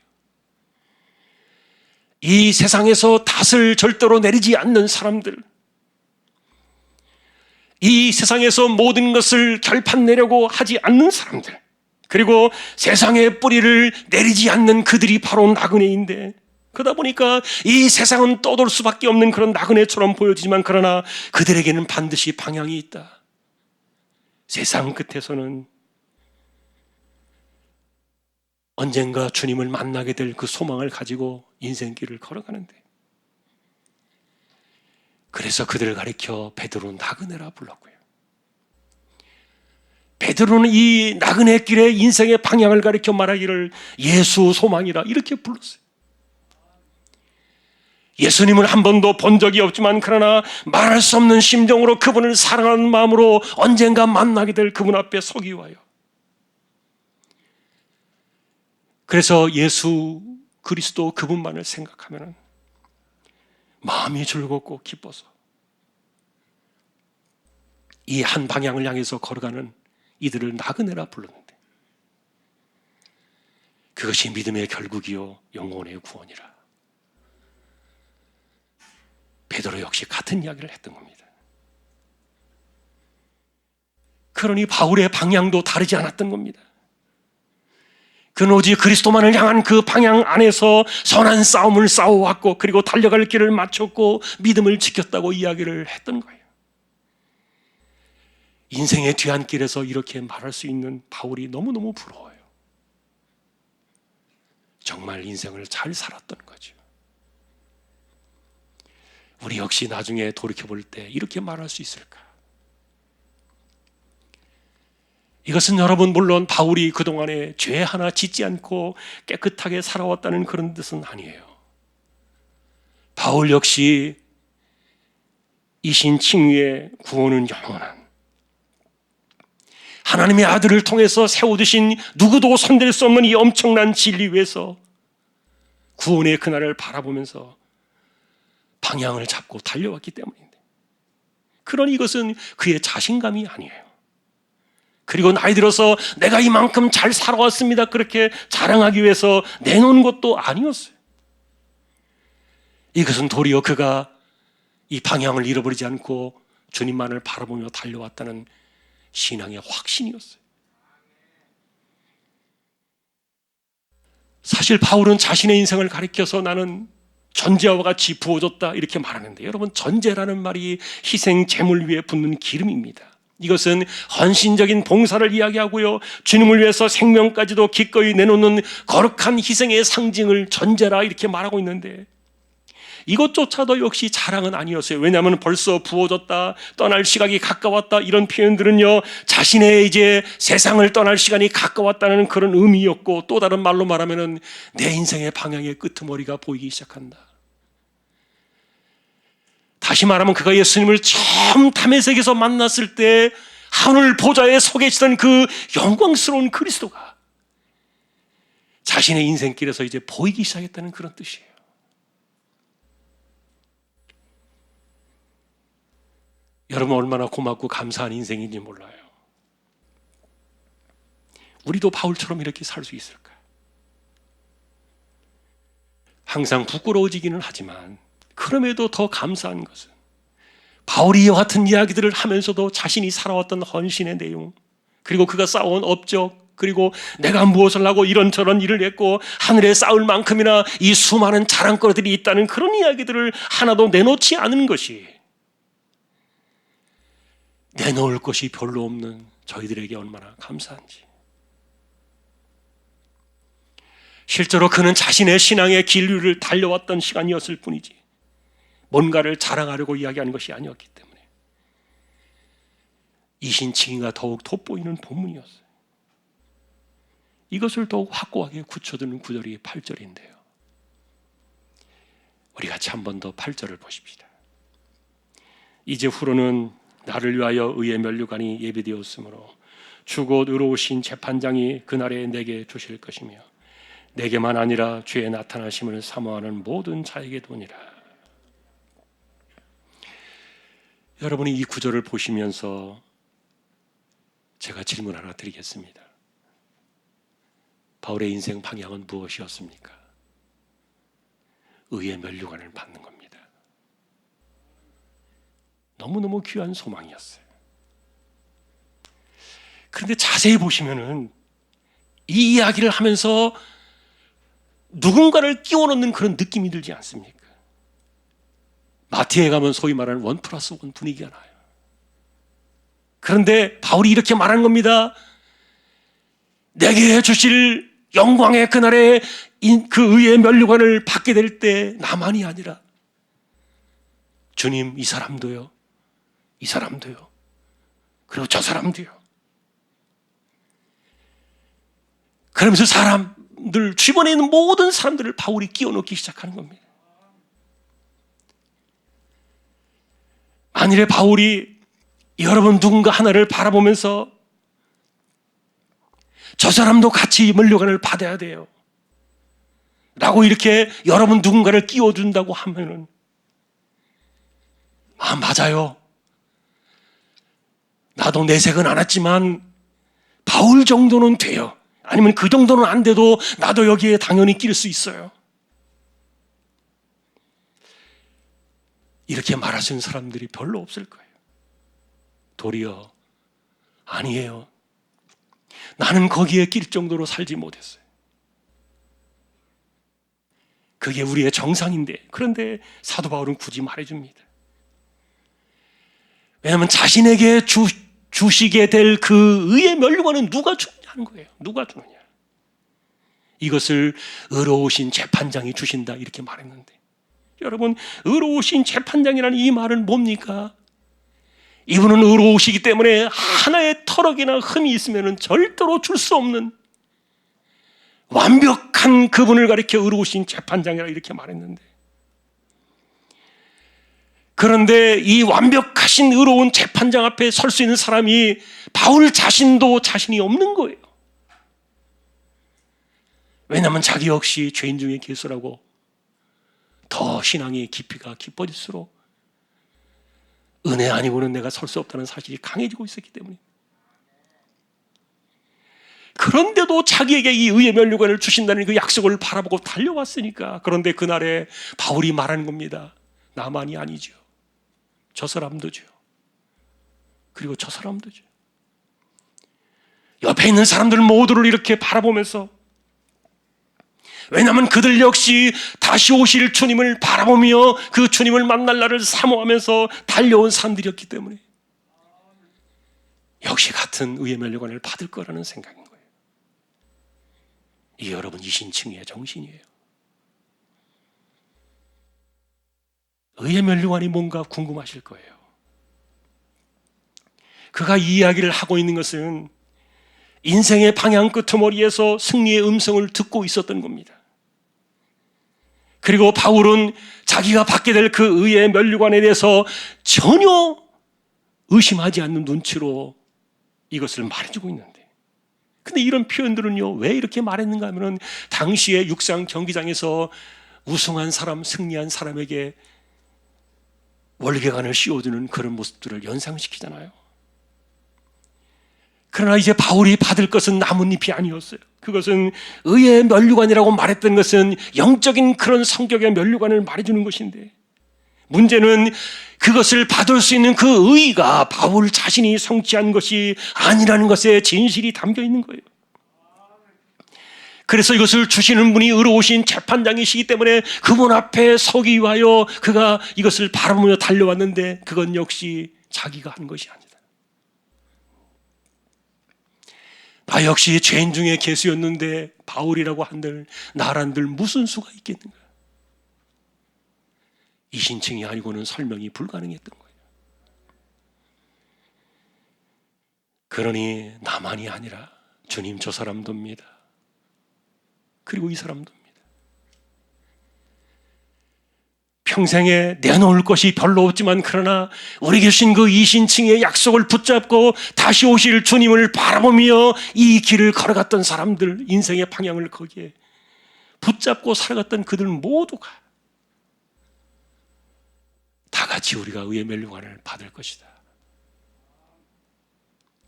이 세상에서 닷을 절대로 내리지 않는 사람들, 이 세상에서 모든 것을 결판내려고 하지 않는 사람들, 그리고 세상의 뿌리를 내리지 않는 그들이 바로 나그네인데, 그러다 보니까 이 세상은 떠돌 수밖에 없는 그런 나그네처럼 보여지지만, 그러나 그들에게는 반드시 방향이 있다. 세상 끝에서는 언젠가 주님을 만나게 될 그 소망을 가지고 인생길을 걸어가는데, 그래서 그들을 가리켜 베드로 나그네라 불렀고요. 베드로는 이 나그네 길의 인생의 방향을 가리켜 말하기를 예수 소망이라 이렇게 불렀어요. 예수님을 한 번도 본 적이 없지만, 그러나 말할 수 없는 심정으로 그분을 사랑하는 마음으로 언젠가 만나게 될 그분 앞에 서기 위하여, 그래서 예수 그리스도 그분만을 생각하면 마음이 즐겁고 기뻐서 이 한 방향을 향해서 걸어가는 이들을 나그네라 불렀는데, 그것이 믿음의 결국이요 영혼의 구원이라. 베드로 역시 같은 이야기를 했던 겁니다. 그러니 바울의 방향도 다르지 않았던 겁니다. 그는 오직 그리스도만을 향한 그 방향 안에서 선한 싸움을 싸워왔고, 그리고 달려갈 길을 마쳤고 믿음을 지켰다고 이야기를 했던 거예요. 인생의 뒤안길에서 이렇게 말할 수 있는 바울이 너무너무 부러워요. 정말 인생을 잘 살았던 거죠. 우리 역시 나중에 돌이켜볼 때 이렇게 말할 수 있을까? 이것은 여러분, 물론 바울이 그동안에 죄 하나 짓지 않고 깨끗하게 살아왔다는 그런 뜻은 아니에요. 바울 역시 이신 칭의의 구원은 영원한, 하나님의 아들을 통해서 세워두신 누구도 손댈 수 없는 이 엄청난 진리 위에서 구원의 그날을 바라보면서 방향을 잡고 달려왔기 때문인데, 그러니 이것은 그의 자신감이 아니에요. 그리고 나이 들어서 내가 이만큼 잘 살아왔습니다 그렇게 자랑하기 위해서 내놓은 것도 아니었어요. 이것은 도리어 그가 이 방향을 잃어버리지 않고 주님만을 바라보며 달려왔다는 신앙의 확신이었어요. 사실 바울은 자신의 인생을 가리켜서 나는 전제와 같이 부어졌다 이렇게 말하는데, 여러분, 전제라는 말이 희생 제물 위에 붓는 기름입니다. 이것은 헌신적인 봉사를 이야기하고요, 주님을 위해서 생명까지도 기꺼이 내놓는 거룩한 희생의 상징을 전제라 이렇게 말하고 있는데, 이것조차도 역시 자랑은 아니었어요. 왜냐하면 벌써 부어졌다, 떠날 시각이 가까웠다, 이런 표현들은요, 자신의 이제 세상을 떠날 시간이 가까웠다는 그런 의미였고, 또 다른 말로 말하면 내 인생의 방향의 끄트머리가 보이기 시작한다. 다시 말하면 그가 예수님을 처음 담에색에서 만났을 때 하늘 보좌에 서 계시던 그 영광스러운 그리스도가 자신의 인생길에서 이제 보이기 시작했다는 그런 뜻이에요. 여러분, 얼마나 고맙고 감사한 인생인지 몰라요. 우리도 바울처럼 이렇게 살 수 있을까? 항상 부끄러워지기는 하지만, 그럼에도 더 감사한 것은 바울이 이와 같은 이야기들을 하면서도 자신이 살아왔던 헌신의 내용, 그리고 그가 쌓아온 업적, 그리고 내가 무엇을 하고 이런저런 일을 했고 하늘에 쌓을 만큼이나 이 수많은 자랑거리들이 있다는 그런 이야기들을 하나도 내놓지 않은 것이, 내놓을 것이 별로 없는 저희들에게 얼마나 감사한지. 실제로 그는 자신의 신앙의 길 위를 달려왔던 시간이었을 뿐이지 뭔가를 자랑하려고 이야기하는 것이 아니었기 때문에 이신칭의가 더욱 돋보이는 본문이었어요. 이것을 더욱 확고하게 굳혀두는 구절이 8절인데요. 우리 같이 한 번 더 8절을 보십시다. 이제 후로는 나를 위하여 의의 면류관이 예비되었으므로 주 곧 의로우신 재판장이 그날에 내게 주실 것이며 내게만 아니라 주의 나타나심을 사모하는 모든 자에게 도니라. 여러분이 이 구절을 보시면서 제가 질문 하나 드리겠습니다. 바울의 인생 방향은 무엇이었습니까? 의의 면류관을 받는 겁니다. 너무너무 귀한 소망이었어요. 그런데 자세히 보시면은 이 이야기를 하면서 누군가를 끼워 넣는 그런 느낌이 들지 않습니까? 마태에 가면 소위 말하는 1+1 분위기가 나요. 그런데 바울이 이렇게 말하는 겁니다. 내게 주실 영광의 그날에 그 의의 면류관을 받게 될 때 나만이 아니라 주님, 이 사람도요, 이 사람도요, 그리고 저 사람도요. 그러면서 사람들, 주변에 있는 모든 사람들을 바울이 끼워 넣기 시작하는 겁니다. 만일에 바울이 여러분 누군가 하나를 바라보면서 저 사람도 같이 면류관을 받아야 돼요 라고 이렇게 여러분 누군가를 끼워준다고 하면은 맞아요. 나도 내색은 안 했지만 바울 정도는 돼요. 아니면 그 정도는 안 돼도 나도 여기에 당연히 낄 수 있어요. 이렇게 말하시는 사람들이 별로 없을 거예요. 도리어 아니에요. 나는 거기에 낄 정도로 살지 못했어요. 그게 우리의 정상인데, 그런데 사도 바울은 굳이 말해줍니다. 왜냐하면 자신에게 주시게 될 그 의의 면류관은 누가 주느냐는 거예요. 누가 주느냐. 이것을 의로우신 재판장이 주신다 이렇게 말했는데, 여러분, 의로우신 재판장이라는 이 말은 뭡니까? 이분은 의로우시기 때문에 하나의 터럭이나 흠이 있으면 절대로 줄 수 없는 완벽한 그분을 가리켜 의로우신 재판장이라 이렇게 말했는데, 그런데 이 완벽하신 의로운 재판장 앞에 설 수 있는 사람이 바울 자신도 자신이 없는 거예요. 왜냐하면 자기 역시 죄인 중에 괴수라고 더 신앙의 깊이가 깊어질수록 은혜 아니고는 내가 설 수 없다는 사실이 강해지고 있었기 때문에, 그런데도 자기에게 이 의의 면류관을 주신다는 그 약속을 바라보고 달려왔으니까, 그런데 그날에 바울이 말하는 겁니다. 나만이 아니죠. 저 사람도죠. 그리고 저 사람도죠. 옆에 있는 사람들 모두를 이렇게 바라보면서, 왜냐하면 그들 역시 다시 오실 주님을 바라보며 그 주님을 만날 날을 사모하면서 달려온 사람들이었기 때문에 역시 같은 의의 면류관을 받을 거라는 생각인 거예요. 이게 여러분 이신칭의 정신이에요. 의의 면류관이 뭔가 궁금하실 거예요. 그가 이 이야기를 하고 있는 것은 인생의 방향 끄트머리에서 승리의 음성을 듣고 있었던 겁니다. 그리고 바울은 자기가 받게 될 그 의의 면류관에 대해서 전혀 의심하지 않는 눈치로 이것을 말해주고 있는데, 근데 이런 표현들은요 왜 이렇게 말했는가 하면, 당시에 육상 경기장에서 우승한 사람, 승리한 사람에게 월계관을 씌워주는 그런 모습들을 연상시키잖아요. 그러나 이제 바울이 받을 것은 나뭇잎이 아니었어요. 그것은 의의 면류관이라고 말했던 것은 영적인 그런 성격의 면류관을 말해주는 것인데, 문제는 그것을 받을 수 있는 그 의의가 바울 자신이 성취한 것이 아니라는 것에 진실이 담겨 있는 거예요. 그래서 이것을 주시는 분이 의로우신 재판장이시기 때문에 그분 앞에 서기 위하여 그가 이것을 바라보며 달려왔는데, 그건 역시 자기가 한 것이 아니다. 나 역시 죄인 중에 괴수였는데 바울이라고 한들 나란들 무슨 수가 있겠는가. 이신칭이 아니고는 설명이 불가능했던 거예요. 그러니 나만이 아니라 주님, 저 사람도입니다. 그리고 이 사람도입니다. 평생에 내놓을 것이 별로 없지만, 그러나 우리에게 주신 그 이신칭의 약속을 붙잡고 다시 오실 주님을 바라보며 이 길을 걸어갔던 사람들, 인생의 방향을 거기에 붙잡고 살아갔던 그들 모두가 다 같이 우리가 의의 면류관을 받을 것이다.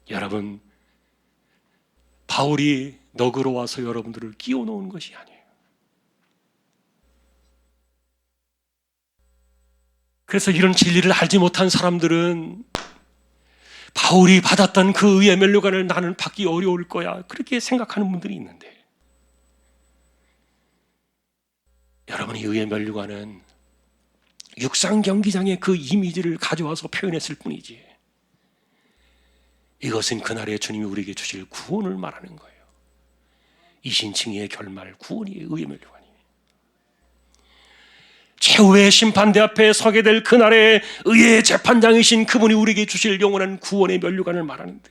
여러분, 바울이 너그러워서 여러분들을 끼워 놓은 것이 아니에요. 그래서 이런 진리를 알지 못한 사람들은 바울이 받았던 그 의의 면류관을 나는 받기 어려울 거야, 그렇게 생각하는 분들이 있는데, 여러분이 의의 면류관은 육상 경기장의 그 이미지를 가져와서 표현했을 뿐이지, 이것은 그날의 주님이 우리에게 주실 구원을 말하는 거예요. 이신칭의의 결말, 구원이 의의 면류관이에요. 최후의 심판대 앞에 서게 될 그날의 의의 재판장이신 그분이 우리에게 주실 영원한 구원의 면류관을 말하는데,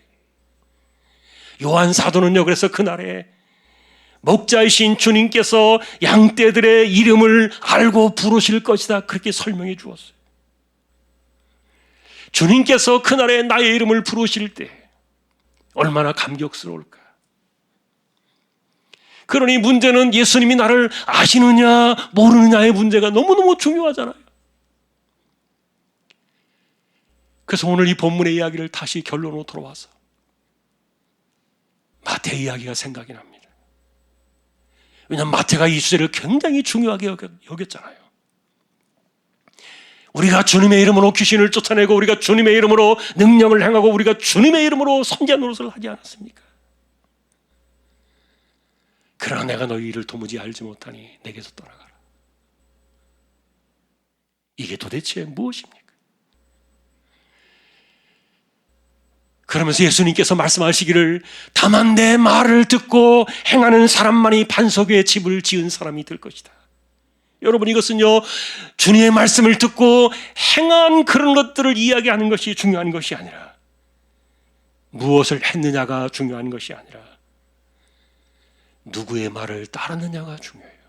요한 사도는요, 그래서 그날에 목자이신 주님께서 양떼들의 이름을 알고 부르실 것이다, 그렇게 설명해 주었어요. 주님께서 그날에 나의 이름을 부르실 때 얼마나 감격스러울까. 그러니 문제는 예수님이 나를 아시느냐 모르느냐의 문제가 너무너무 중요하잖아요. 그래서 오늘 이 본문의 이야기를 다시 결론으로 돌아와서 마태 이야기가 생각이 납니다. 왜냐하면 마태가 이 주제를 굉장히 중요하게 여겼잖아요. 우리가 주님의 이름으로 귀신을 쫓아내고, 우리가 주님의 이름으로 능력을 행하고, 우리가 주님의 이름으로 선지자 노릇을 하지 않았습니까? 그러나 내가 너희 일을 도무지 알지 못하니 내게서 떠나가라. 이게 도대체 무엇입니까? 그러면서 예수님께서 말씀하시기를, 다만 내 말을 듣고 행하는 사람만이 반석 위에 집을 지은 사람이 될 것이다. 여러분, 이것은요, 주님의 말씀을 듣고 행한 그런 것들을 이야기하는 것이 중요한 것이 아니라, 무엇을 했느냐가 중요한 것이 아니라 누구의 말을 따르느냐가 중요해요.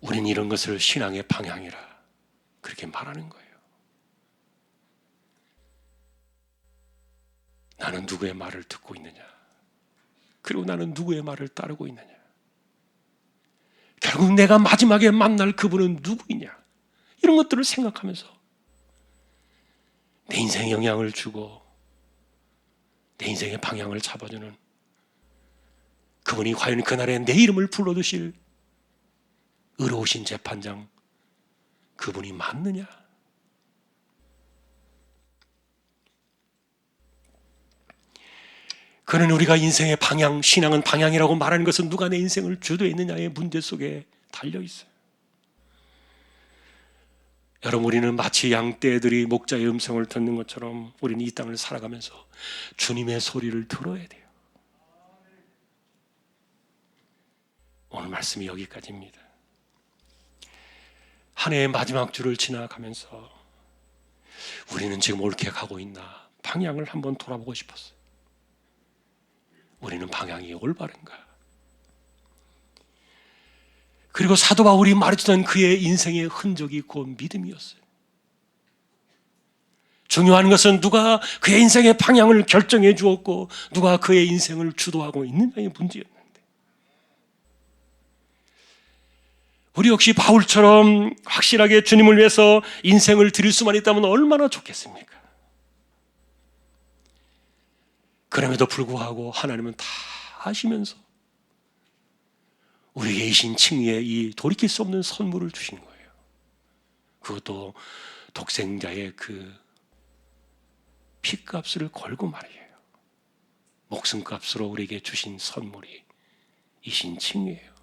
우린 이런 것을 신앙의 방향이라 그렇게 말하는 거예요. 나는 누구의 말을 듣고 있느냐, 그리고 나는 누구의 말을 따르고 있느냐, 결국 내가 마지막에 만날 그분은 누구이냐, 이런 것들을 생각하면서 내 인생에 영향을 주고 내 인생의 방향을 잡아주는 그분이 과연 그날에 내 이름을 불러주실 의로우신 재판장, 그분이 맞느냐? 그는 우리가 인생의 방향, 신앙은 방향이라고 말하는 것은 누가 내 인생을 주도했느냐의 문제 속에 달려 있어요. 여러분, 우리는 마치 양떼들이 목자의 음성을 듣는 것처럼 우리는 이 땅을 살아가면서 주님의 소리를 들어야 돼요. 오늘 말씀이 여기까지입니다. 한 해의 마지막 주를 지나가면서 우리는 지금 옳게 가고 있나, 방향을 한번 돌아보고 싶었어요. 우리는 방향이 올바른가? 그리고 사도 바울이 말해주던 그의 인생의 흔적이 곧 믿음이었어요. 중요한 것은 누가 그의 인생의 방향을 결정해 주었고 누가 그의 인생을 주도하고 있느냐의 문제였는데, 우리 역시 바울처럼 확실하게 주님을 위해서 인생을 드릴 수만 있다면 얼마나 좋겠습니까? 그럼에도 불구하고 하나님은 다 아시면서 우리에게 이신칭의의 이 돌이킬 수 없는 선물을 주신 거예요. 그것도 독생자의 그 피값을 걸고 말이에요. 목숨값으로 우리에게 주신 선물이 이신칭의예요.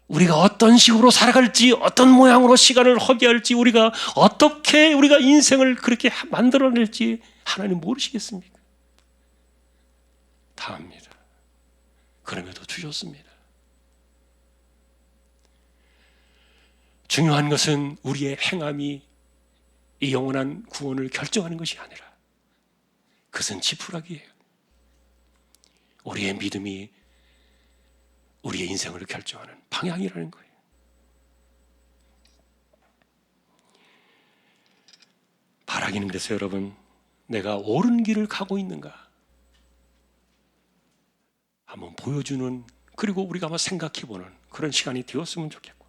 우리가 어떤 식으로 살아갈지, 어떤 모양으로 시간을 허비할지, 우리가 어떻게 우리가 인생을 그렇게 만들어낼지 하나님 모르시겠습니까? 다 압니다. 그럼에도 주셨습니다. 중요한 것은 우리의 행함이 이 영원한 구원을 결정하는 것이 아니라 그것은 지푸라기예요. 우리의 믿음이 우리의 인생을 결정하는 방향이라는 거예요. 바라기는 그래서 여러분, 내가 옳은 길을 가고 있는가 한번 보여주는, 그리고 우리가 한번 생각해보는 그런 시간이 되었으면 좋겠고,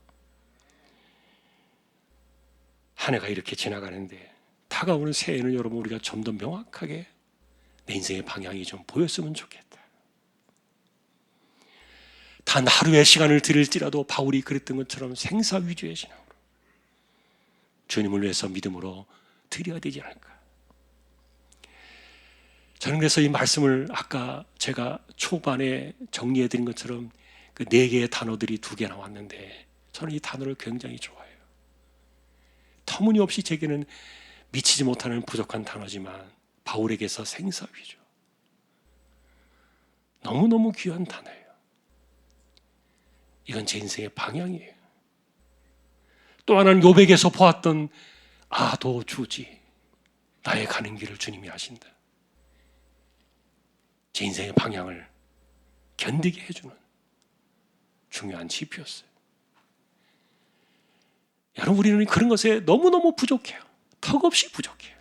한 해가 이렇게 지나가는데 다가오는 새해에는 여러분 우리가 좀 더 명확하게 내 인생의 방향이 좀 보였으면 좋겠다. 단 하루의 시간을 드릴지라도 바울이 그랬던 것처럼 생사 위주의 신앙으로 주님을 위해서 믿음으로 드려야 되지 않을까. 저는 그래서 이 말씀을 아까 제가 초반에 정리해드린 것처럼 그 4개의 단어들이 2개 나왔는데 저는 이 단어를 굉장히 좋아해요. 터무니없이 제게는 미치지 못하는 부족한 단어지만 바울에게서 생사 위주, 너무너무 귀한 단어예요. 이건 제 인생의 방향이에요. 또 하나는 요백에서 보았던 아도 주지, 나의 가는 길을 주님이 아신다. 제 인생의 방향을 견디게 해주는 중요한 지표였어요. 여러분, 우리는 그런 것에 너무너무 부족해요. 턱없이 부족해요.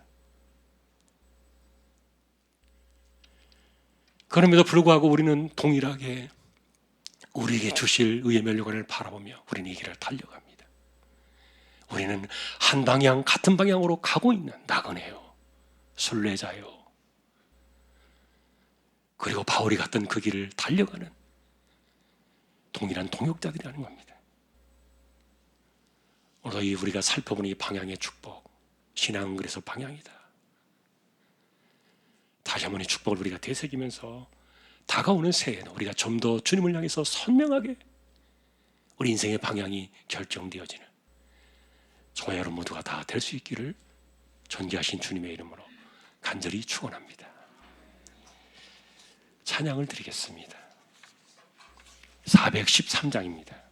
그럼에도 불구하고 우리는 동일하게 우리에게 주실 의의 면류관을 바라보며 우리는 이 길을 달려갑니다. 우리는 한 방향, 같은 방향으로 가고 있는 나그네요, 순례자요, 그리고 바울이 갔던 그 길을 달려가는 동일한 동역자들이라는 겁니다. 오늘 이 우리가 살펴보는 이 방향의 축복, 신앙은 그래서 방향이다. 다시 한번 이 축복을 우리가 되새기면서 다가오는 새해에는 우리가 좀 더 주님을 향해서 선명하게 우리 인생의 방향이 결정되어지는 저와 여러분 모두가 다 될 수 있기를 존귀하신 주님의 이름으로 간절히 축원합니다. 찬양을 드리겠습니다. 413장입니다.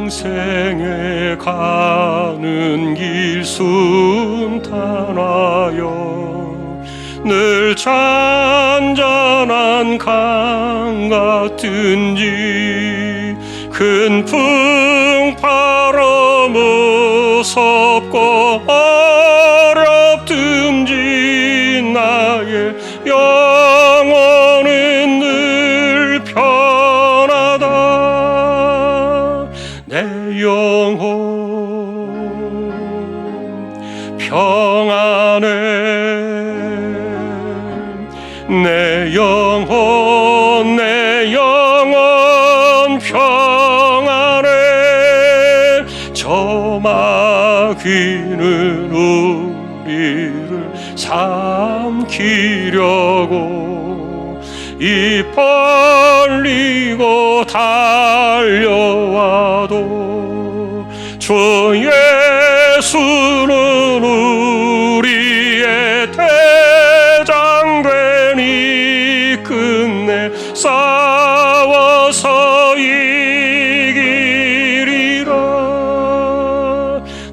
평생에 가는 길 순탄하여 늘 잔잔한 강 같은지 큰 풍파로 무섭고 어렵든지 나의 영혼은 늘 편하다. 내 영혼 평안해, 내 영혼 평안해. 저 마귀는 우리를 삼키려고 입 벌리고 달려와도 주 예수는 우리의 대장 되니 끝내 싸워서 이기리라.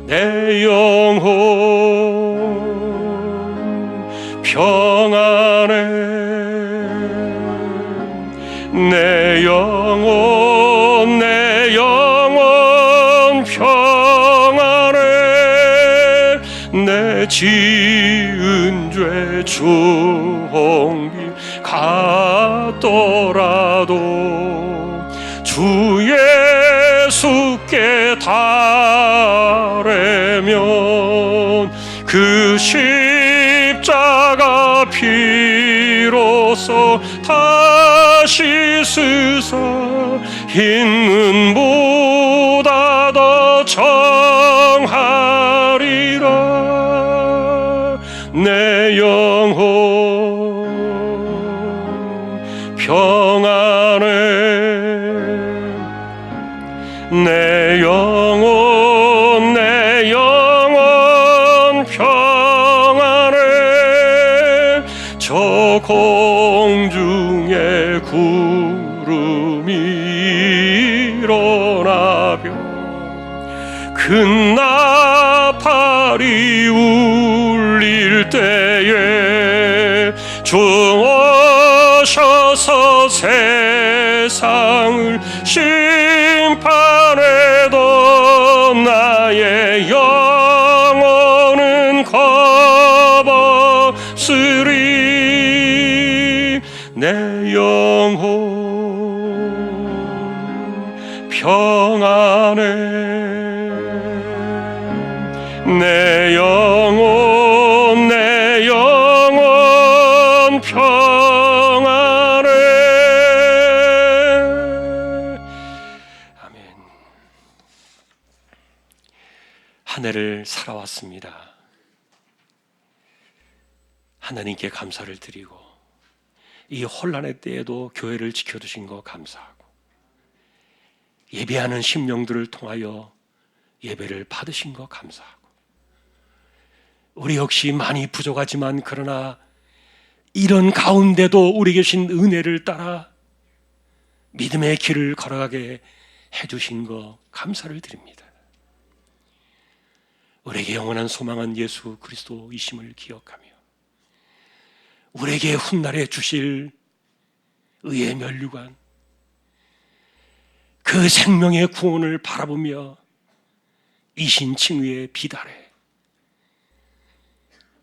내 영혼 평안해, 내 영혼 평안해. 내 지은 죄 주홍빛 같더라도 주 예수께 달래면 그 십자가 피로써 다시 쓰사 흰 눈보다 더 정하리라. 내 영혼 평안해, 내 영혼 평안해. 저 공중에 구름이 일어나며 그 큰 나팔이 울릴 때에 주 오셔서 세상을 심판해도 나의 영혼은 겁없으리. 내 영혼 평안해. 내 영혼 평안해. 아멘. 한 해를 살아왔습니다. 하나님께 감사를 드리고 이 혼란의 때에도 교회를 지켜주신 거 감사하고 예배하는 심령들을 통하여 예배를 받으신 거 감사하고 우리 역시 많이 부족하지만 그러나 이런 가운데도 우리 계신 은혜를 따라 믿음의 길을 걸어가게 해주신 거 감사를 드립니다. 우리에게 영원한 소망은 예수 그리스도이심을 기억하며 우리에게 훗날에 주실 의의 면류관 그 생명의 구원을 바라보며 이신칭의의 비달에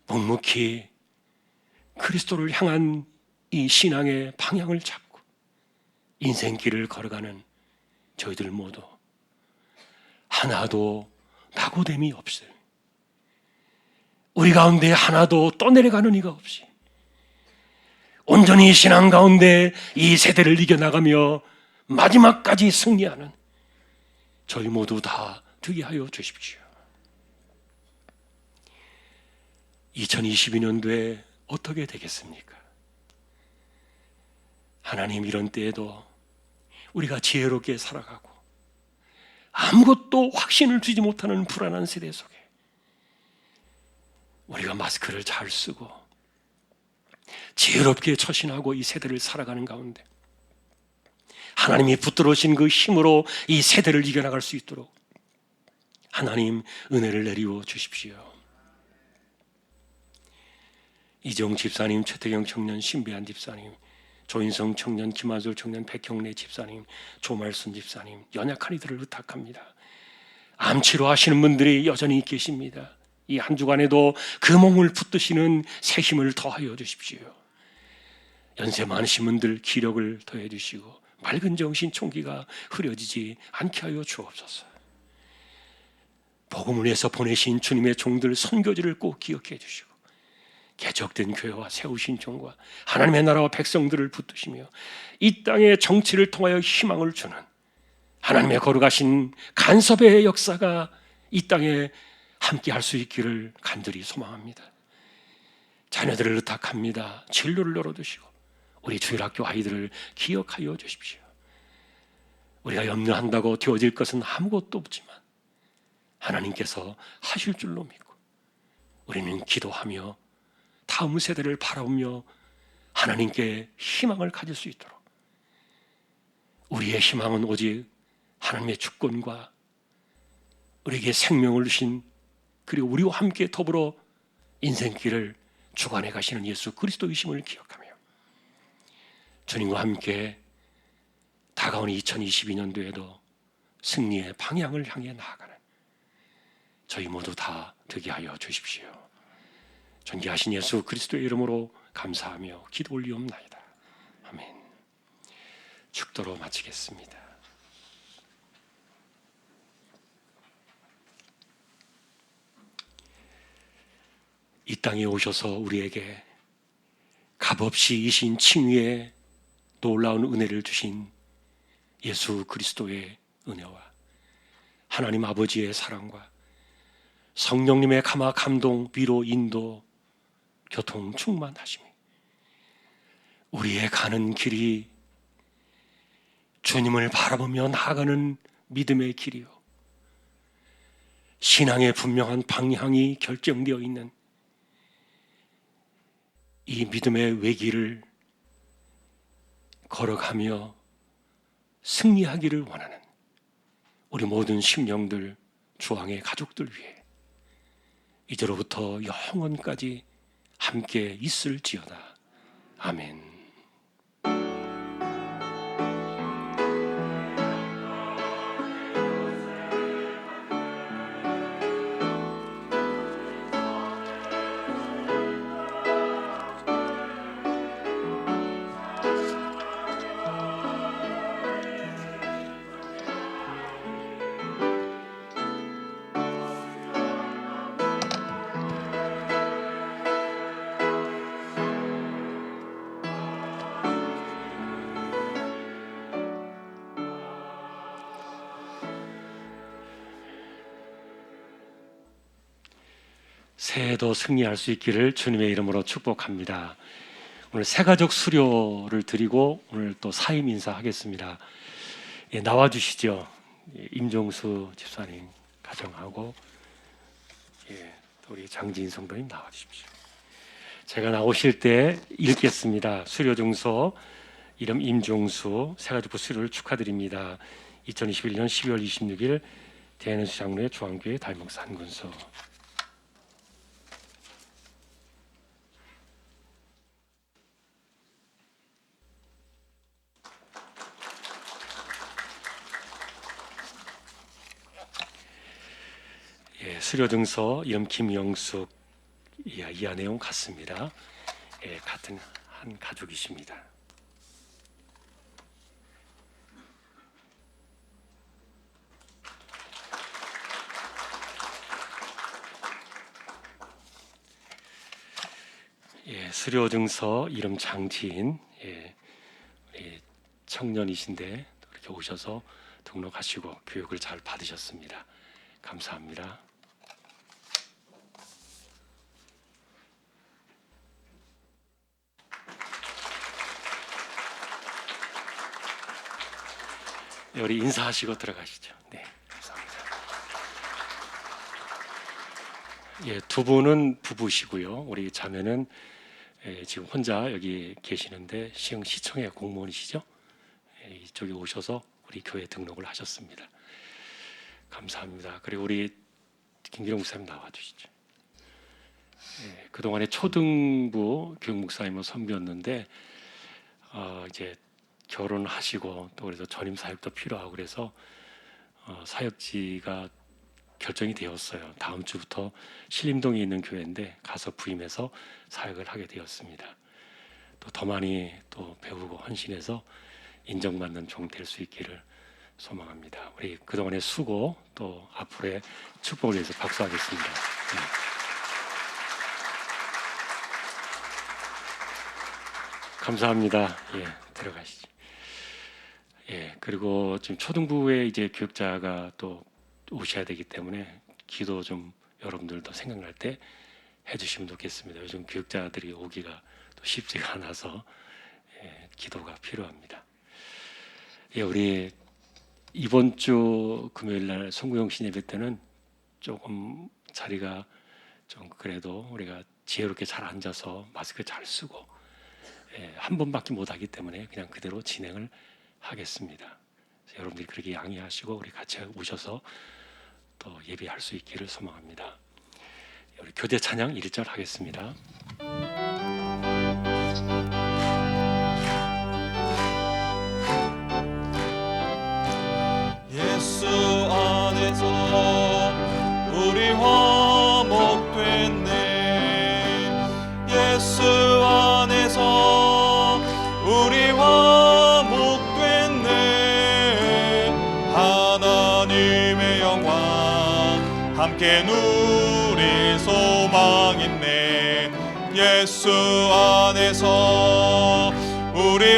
묵묵히 그리스도를 향한 이 신앙의 방향을 잡고 인생길을 걸어가는 저희들 모두 하나도 낙오됨이 없을, 우리 가운데 하나도 떠내려가는 이가 없이 온전히 신앙 가운데 이 세대를 이겨나가며 마지막까지 승리하는 저희 모두 다 되게 하여 주십시오. 2022년도에 어떻게 되겠습니까? 하나님, 이런 때에도 우리가 지혜롭게 살아가고 아무것도 확신을 주지 못하는 불안한 세대 속에 우리가 마스크를 잘 쓰고 지혜롭게 처신하고 이 세대를 살아가는 가운데 하나님이 붙들어오신 그 힘으로 이 세대를 이겨나갈 수 있도록 하나님 은혜를 내리워 주십시오. 이정 집사님, 최태경 청년, 신비한 집사님, 조인성 청년, 김하솔 청년, 백형래 집사님, 조말순 집사님, 연약한 이들을 의탁합니다. 암 치료하시는 분들이 여전히 계십니다. 이 한 주간에도 그 몸을 붙드시는 새 힘을 더하여 주십시오. 연세 많으신 분들 기력을 더해 주시고 맑은 정신 총기가 흐려지지 않게 하여 주옵소서. 복음을 위해서 보내신 주님의 종들 선교지를 꼭 기억해 주시고 개척된 교회와 세우신 종과 하나님의 나라와 백성들을 붙드시며 이 땅의 정치를 통하여 희망을 주는 하나님의 거룩하신 간섭의 역사가 이 땅에 함께 할 수 있기를 간절히 소망합니다. 자녀들을 의탁합니다. 진로를 열어두시고 우리 주일학교 아이들을 기억하여 주십시오. 우리가 염려한다고 되어질 것은 아무것도 없지만 하나님께서 하실 줄로 믿고 우리는 기도하며 다음 세대를 바라보며 하나님께 희망을 가질 수 있도록, 우리의 희망은 오직 하나님의 주권과 우리에게 생명을 주신 그리고 우리와 함께 더불어 인생길을 주관해 가시는 예수 그리스도이심을 기억하며 주님과 함께 다가오는 2022년도에도 승리의 방향을 향해 나아가는 저희 모두 다 되게 하여 주십시오. 존귀하신 예수 그리스도의 이름으로 감사하며 기도 올리옵나이다. 아멘. 축도로 마치겠습니다. 이 땅에 오셔서 우리에게 값없이 이신 칭의의 놀라운 은혜를 주신 예수 그리스도의 은혜와 하나님 아버지의 사랑과 성령님의 감화, 감동, 위로, 인도, 교통 충만하심이 우리의 가는 길이 주님을 바라보며 나아가는 믿음의 길이요, 신앙의 분명한 방향이 결정되어 있는 이 믿음의 외길을 걸어가며 승리하기를 원하는 우리 모든 심령들 주왕의 가족들 위해 이제로부터 영원까지 함께 있을지어다. 아멘. 새해도 승리할 수 있기를 주님의 이름으로 축복합니다. 오늘 새가족 수료를 드리고 오늘 또 사임 인사하겠습니다. 예, 나와주시죠. 예, 임종수 집사님 가정하고 예, 또 우리 장지인 성도님 나와주십시오. 제가 나오실 때 읽겠습니다. 수료증서 이름 임종수 새가족부 수료를 축하드립니다. 2021년 12월 26일 대한연수 장로의 중앙교회 달목사 한군수. 예, 수료증서 이름 김영숙 이하 내용 같습니다. 예, 같은 한 가족이십니다. 예, 수료증서 이름 장지인 예, 우리 청년이신데 이렇게 오셔서 등록하시고 교육을 잘 받으셨습니다. 감사합니다. 네, 우리 인사하시고 들어가시죠. 네, 감사합니다. 예, 두 분은 부부시고요. 우리 자매는 지금 혼자 여기 계시는데 시청의 공무원이시죠? 예, 이쪽에 오셔서 우리 교회 등록을 하셨습니다. 감사합니다. 그리고 우리 김기룡 목사님 나와주시죠. 예, 그동안에 초등부 교육 목사님을 섬겼는데 이제 결혼하시고 또 그래서 전임 사역도 필요하고 그래서 사역지가 결정이 되었어요. 다음 주부터 신림동에 있는 교회인데 가서 부임해서 사역을 하게 되었습니다. 또 더 많이 또 배우고 헌신해서 인정받는 종 될 수 있기를 소망합니다. 우리 그동안의 수고 또 앞으로의 축복을 위해서 박수하겠습니다. 네. 감사합니다. 예, 들어가시죠. 예, 그리고 지금 초등부에 이제 교육자가 또 오셔야 되기 때문에 기도 좀 여러분들도 생각날 때 해주시면 좋겠습니다. 요즘 교육자들이 오기가 또 쉽지가 않아서 예, 기도가 필요합니다. 예, 우리 이번 주 금요일 날 송구영 신예배 때는 조금 자리가 좀 그래도 우리가 지혜롭게 잘 앉아서 마스크 잘 쓰고 예, 한 번밖에 못 하기 때문에 그냥 그대로 진행을 하겠습니다. 여러분들이 그렇게 양해하시고 우리 같이 오셔서 또 예배할 수 있기를 소망합니다. 우리 교대 찬양 1절 하겠습니다. 예수 안에서 우리 화목됐네. 예수 안에서 우리 화목됐네. 하나님의 영광 함께 누릴 소망 있네. 예수 안에서 우리